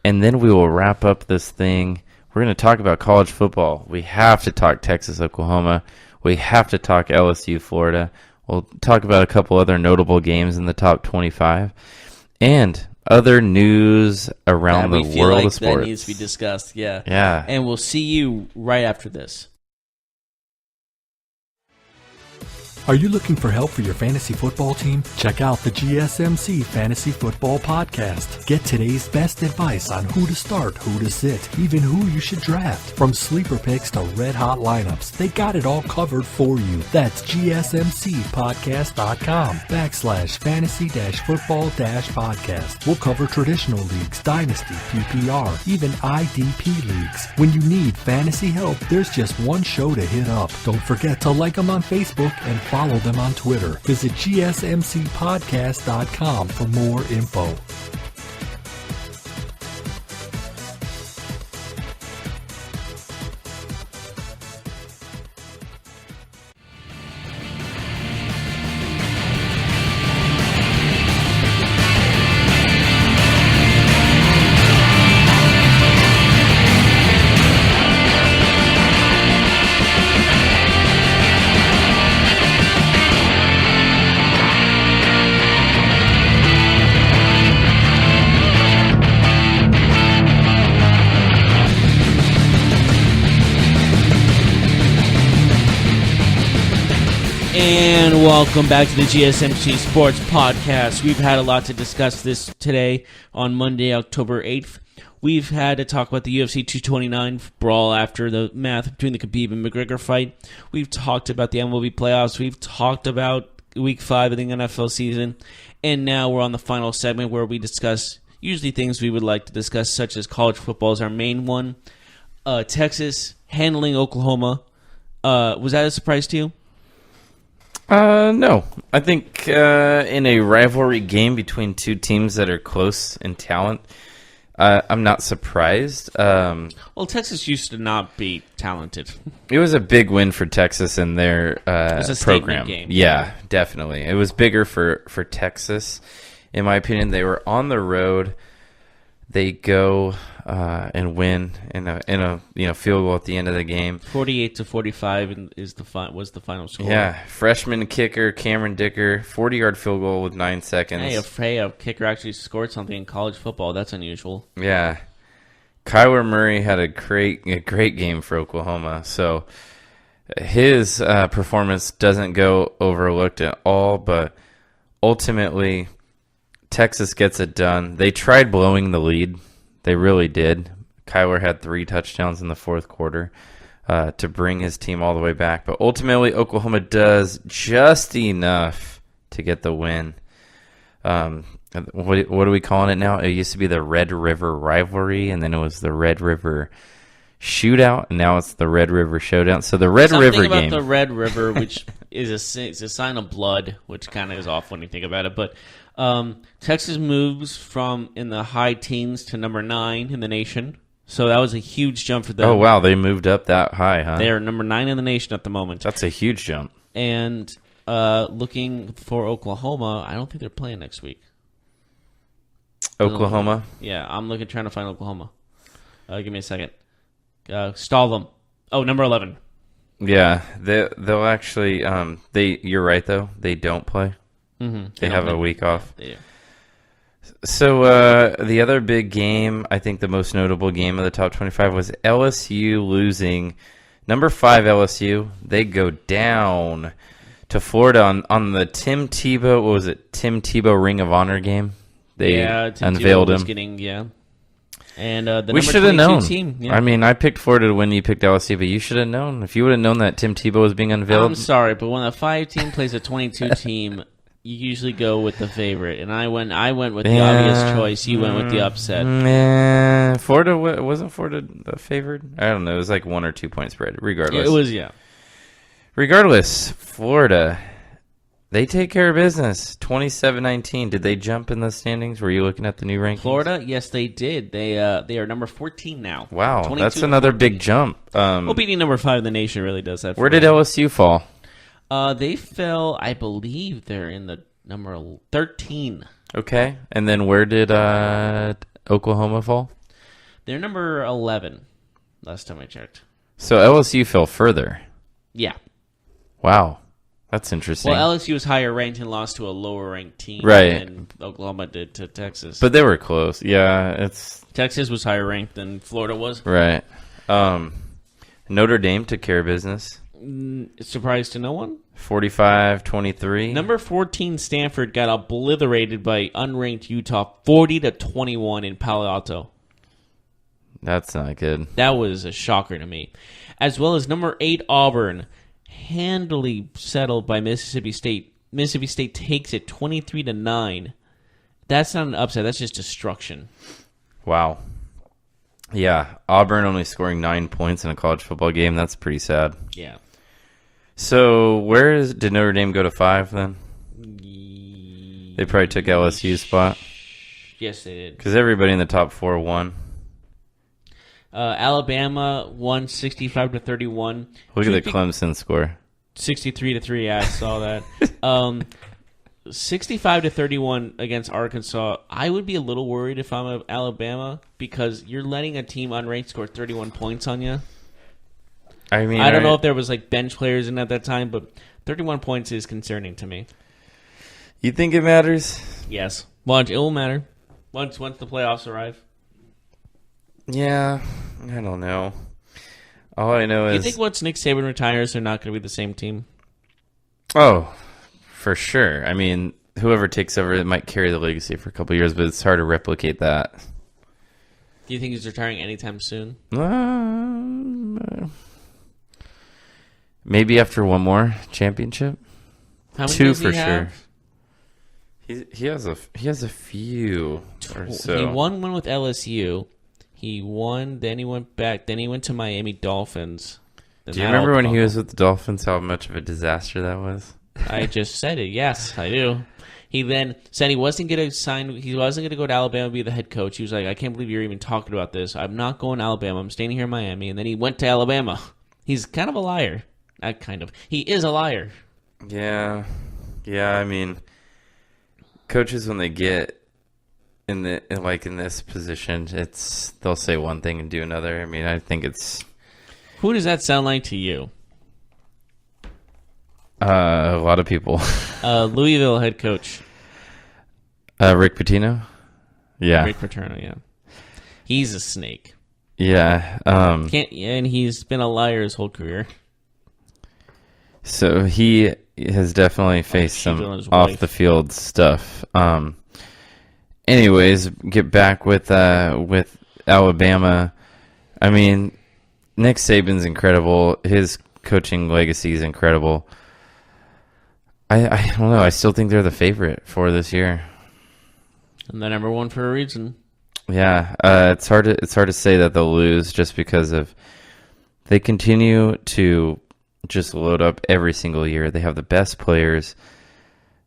and then we will wrap up this thing. We're going to talk about college football. We have to talk Texas, Oklahoma. We have to talk LSU, Florida. We'll talk about a couple other notable games in the top 25 and other news around the world of sports. That needs to be discussed, yeah. Yeah. And we'll see you right after this. Are you looking for help for your fantasy football team? Check out the GSMC Fantasy Football Podcast. Get today's best advice on who to start, who to sit, even who you should draft. From sleeper picks to red-hot lineups, they got it all covered for you. That's gsmcpodcast.com/fantasy-football-podcast. We'll cover traditional leagues, dynasty, PPR, even IDP leagues. When you need fantasy help, there's just one show to hit up. Don't forget to like them on Facebook and follow them on Twitter. Visit gsmcpodcast.com for more info. And welcome back to the GSMC Sports Podcast. We've had a lot to discuss this today on Monday, October 8th. We've had to talk about the UFC 229 brawl after the math between the Khabib and McGregor fight. We've talked about the MLB playoffs. We've talked about Week 5 of the NFL season. And now we're on the final segment where we discuss usually things we would like to discuss, such as college football is our main one. Texas handling Oklahoma. Was that a surprise to you? No. I think in a rivalry game between two teams that are close in talent, I'm not surprised. Well, Texas used to not be talented. It was a big win for Texas in their It was a program. statement game. Yeah, definitely. It was bigger for Texas, in my opinion. They were on the road. They go and win in a field goal at the end of the game. 48-45 was the final score. Yeah, freshman kicker Cameron Dicker, 40-yard field goal with 9 seconds. Hey, a kicker actually scored something in college football. That's unusual. Yeah, Kyler Murray had a great game for Oklahoma. So his performance doesn't go overlooked at all. But ultimately, Texas gets it done. They tried blowing the lead. They really did. Kyler had 3 touchdowns in the fourth quarter to bring his team all the way back. But ultimately, Oklahoma does just enough to get the win. What are we calling it now? It used to be the Red River Rivalry, and then it was the Red River Shootout, and now it's the Red River Showdown. So the Red River game. Something about the Red River, which is a sign of blood, which kind of is off when you think about it. But Texas moves from in the high teens to number 9 in the nation. So that was a huge jump for them. Oh, wow. They moved up that high, huh? They are number 9 in the nation at the moment. That's a huge jump. And looking for Oklahoma, I don't think they're playing next week. Oklahoma? Yeah, I'm trying to find Oklahoma. Give me a second. Stall them. Oh, number 11. Yeah, they'll actually. You're right though. They don't play. Mm-hmm. They have a week off. They do. So the other big game, I think the most notable game of the top 25 was LSU losing. Number 5 LSU. They go down to Florida on the Tim Tebow. What was it? Tim Tebow Ring of Honor game. They unveiled him. And the we should have known. Team, yeah. I mean, I picked Florida to win. You picked LSU, but you should have known. If you would have known that Tim Tebow was being unveiled. I'm sorry, but when a 5 team plays a 22 team, you usually go with the favorite. And I went with the obvious choice. You went with the upset. Florida wasn't Florida the favorite? I don't know. It was like 1 or 2 point spread. Regardless, it was, yeah. Regardless, Florida. They take care of business. 27-19. Did they jump in the standings? Were you looking at the new rankings? Florida, yes, they did. They are number 14 now. Wow, that's another big jump. Well, beating number 5 in the nation really does that. Where did LSU fall? They fell, I believe they're in the number 13. Okay, and then where did Oklahoma fall? They're number 11, last time I checked. So LSU fell further. Yeah. Wow. That's interesting. Well, LSU was higher ranked and lost to a lower ranked team Right. than Oklahoma did to Texas. But they were close. Yeah, it's Texas was higher ranked than Florida was. right. Notre Dame took care of business. Surprise to no one. 45-23. Number 14 Stanford got obliterated by unranked Utah 40-21 in Palo Alto. That's not good. That was a shocker to me. As well as number 8 Auburn handily settled by Mississippi State. Mississippi State takes it 23-9. That's not an upset. That's just destruction. Wow. Yeah, Auburn only scoring 9 points in a college football game. That's pretty sad. Yeah. So did Notre Dame go to 5 then? They probably took LSU's spot. Yes, they did. Because everybody in the top 4 won. Alabama won 65-31. Look at the Clemson score. 63-3. Yeah, I saw that. 65-31 against Arkansas. I would be a little worried if I'm Alabama because you're letting a team unranked score 31 points on you. I mean, I don't know if there was like bench players in at that time, but 31 points is concerning to me. You think it matters? Yes. Well, it will matter once the playoffs arrive. Yeah, I don't know. All I know is... You think once Nick Saban retires, they're not going to be the same team? Oh, for sure. I mean, whoever takes over, it might carry the legacy for a couple of years, but it's hard to replicate that. Do you think he's retiring anytime soon? Maybe after one more championship. How many 2 does he for sure. have? He has a few or so. He won one with LSU. He won, then he went back, then he went to Miami Dolphins. Then Do you that remember all when he crumbled. was with the Dolphins, how much of a disaster that was? I just said it. Yes, I do. He then said he wasn't going to sign. He wasn't going to go to Alabama and be the head coach. He was like, "I can't believe you're even talking about this. I'm not going to Alabama. I'm staying here in Miami." And then he went to Alabama. He's kind of a liar. Not kind of. He is a liar. Yeah. I mean, coaches when they get in this position, they'll say one thing and do another. I mean, I think it's Who does that sound like to you? a lot of people. Louisville head coach Rick Pitino. Yeah. Rick Paterno. Yeah, he's a snake. Yeah. And he's been a liar his whole career. So he has definitely faced cheated some on his off wife. the field stuff. Anyways, get back with Alabama. I mean, Nick Saban's incredible. His coaching legacy is incredible. I don't know. I still think they're the favorite for this year. And the number one for a reason. Yeah, it's hard to say that they'll lose just because they continue to just load up every single year. They have the best players.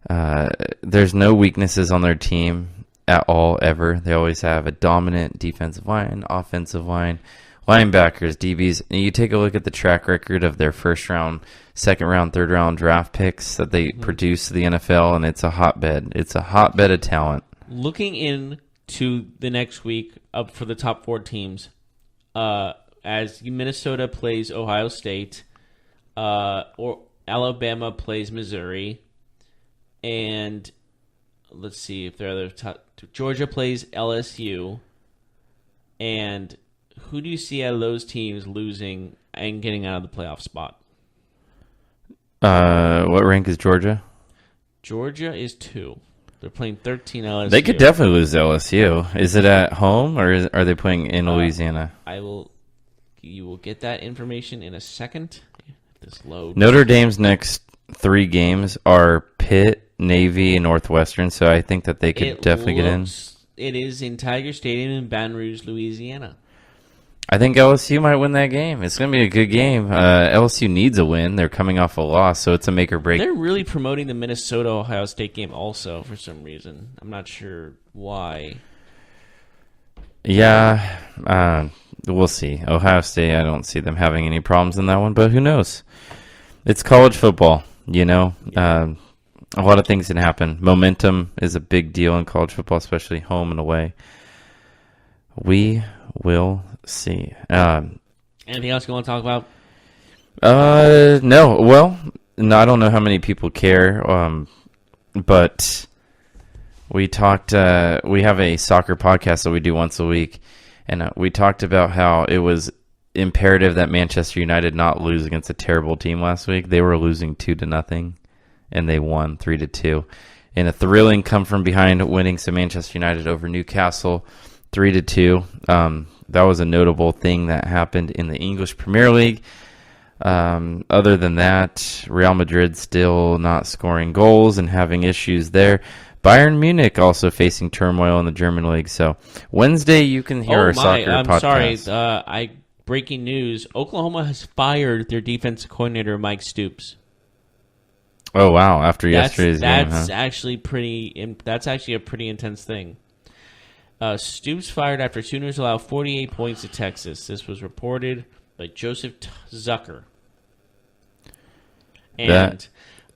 There's no weaknesses on their team at all ever. They always have a dominant defensive line, offensive line, linebackers, DBs. And you take a look at the track record of their first round, second round, third round draft picks that they produce to the NFL, and it's a hotbed. It's a hotbed of talent. Looking into the next week up for the top 4 teams, as Minnesota plays Ohio State, or Alabama plays Missouri, and let's see if there are other top. Georgia plays LSU, and who do you see out of those teams losing and getting out of the playoff spot? What rank is Georgia? Georgia is 2. They're playing 13 LSU. They could definitely lose to LSU. Is it at home or are they playing in Louisiana? You will get that information in a second. This load. Notre Dame's next 3 games are Pitt, Navy, and Northwestern, so I think that they could definitely get in. It is in Tiger Stadium in Baton Rouge, Louisiana. I think LSU might win that game. It's going to be a good game. LSU needs a win. They're coming off a loss, so it's a make or break. They're really promoting the Minnesota-Ohio State game also for some reason. I'm not sure why. Yeah, we'll see. Ohio State, I don't see them having any problems in that one, but who knows? It's college football, you know. A lot of things can happen. Momentum is a big deal in college football, especially home and away. We will see. Anything else you want to talk about? No. Well, no, I don't know how many people care, but we talked. We have a soccer podcast that we do once a week, and we talked about how it was imperative that Manchester United not lose against a terrible team last week. They were losing 2-0, and they won 3-2. In a thrilling come from behind winning to Manchester United over Newcastle 3-2. That was a notable thing that happened in the English Premier League. Other than that, Real Madrid still not scoring goals and having issues there. Bayern Munich also facing turmoil in the German league. So Wednesday you can hear our soccer podcast. Sorry, breaking news: Oklahoma has fired their defensive coordinator Mike Stoops. Oh wow! After yesterday's game, that's actually a pretty intense thing. Stoops fired after Sooners allow 48 points to Texas. This was reported by Joseph Zucker. And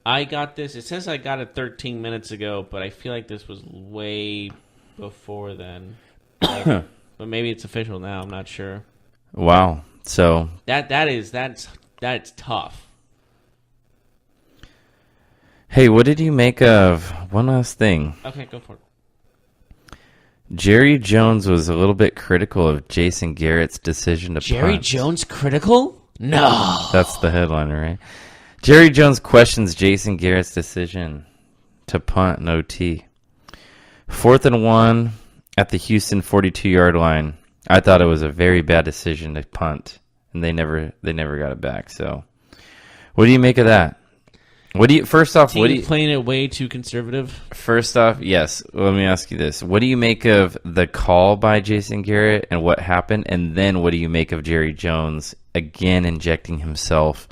I got this. It says I got it 13 minutes ago, but I feel like this was way before then. But maybe it's official now. I'm not sure. Wow. So that's tough. Hey, what did you make of one last thing? Okay, go for it. Jerry Jones was a little bit critical of Jason Garrett's decision to punt. Jerry Jones critical? No. That's the headline, right? Jerry Jones questions Jason Garrett's decision to punt in OT. 4th and 1 at the Houston 42-yard line. I thought it was a very bad decision to punt, and they never got it back. So, what do you make of that? Playing it way too conservative? First off, yes. Let me ask you this. What do you make of the call by Jason Garrett and what happened? And then what do you make of Jerry Jones again injecting himself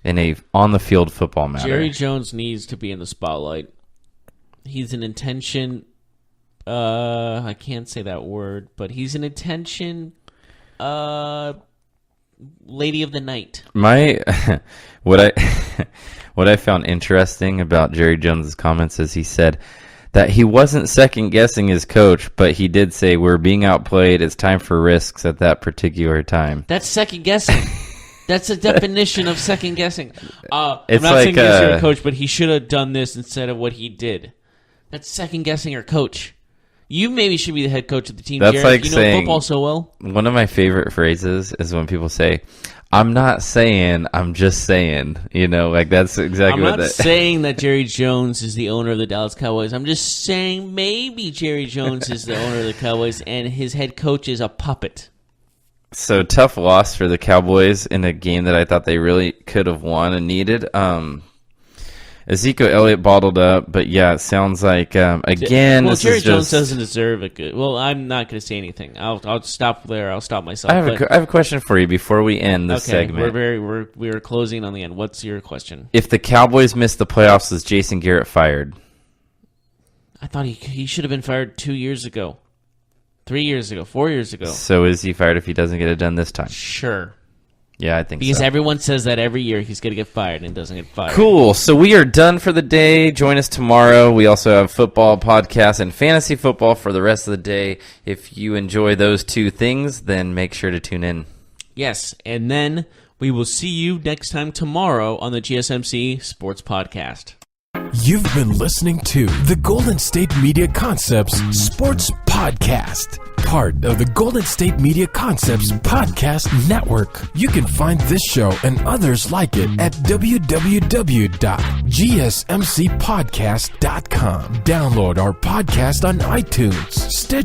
in a on-the-field football matter? Jerry Jones needs to be in the spotlight. He's an attention... I can't say that word, but he's an attention... lady of the night. What I found interesting about Jerry Jones' comments is he said that he wasn't second-guessing his coach, but he did say, we're being outplayed, it's time for risks at that particular time. That's second-guessing. That's a definition of second-guessing. I'm It's not like, second-guessing your coach, but he should have done this instead of what he did. That's second-guessing your coach. You maybe should be the head coach of the team, That's Jared. like you know saying, football so well. One of my favorite phrases is when people say, I'm not saying, I'm just saying. You know, like that's exactly what that... I'm not saying that Jerry Jones is the owner of the Dallas Cowboys. I'm just saying maybe Jerry Jones is the owner of the Cowboys and his head coach is a puppet. So, tough loss for the Cowboys in a game that I thought they really could have won and needed. Ezekiel Elliott bottled up, but yeah, it sounds like, again, well, this Jerry is Jones just... doesn't deserve a good... Well, I'm not going to say anything. I'll stop there. I'll stop myself. I have a question for you before we end this segment. We're closing on the end. What's your question? If the Cowboys missed the playoffs, is Jason Garrett fired? I thought he should have been fired 2 years ago. 3 years ago. 4 years ago. So is he fired if he doesn't get it done this time? Sure. Yeah, I think because so. Everyone says that every year he's going to get fired and doesn't get fired. Cool. So we are done for the day. Join us tomorrow. We also have football podcast and fantasy football for the rest of the day. If you enjoy those two things, then make sure to tune in. Yes, and then we will see you next time tomorrow on the GSMC Sports Podcast. You've been listening to the Golden State Media Concepts Sports Podcast, part of the Golden State Media Concepts Podcast Network. You can find this show and others like it at www.gsmcpodcast.com. Download our podcast on iTunes, Stitcher,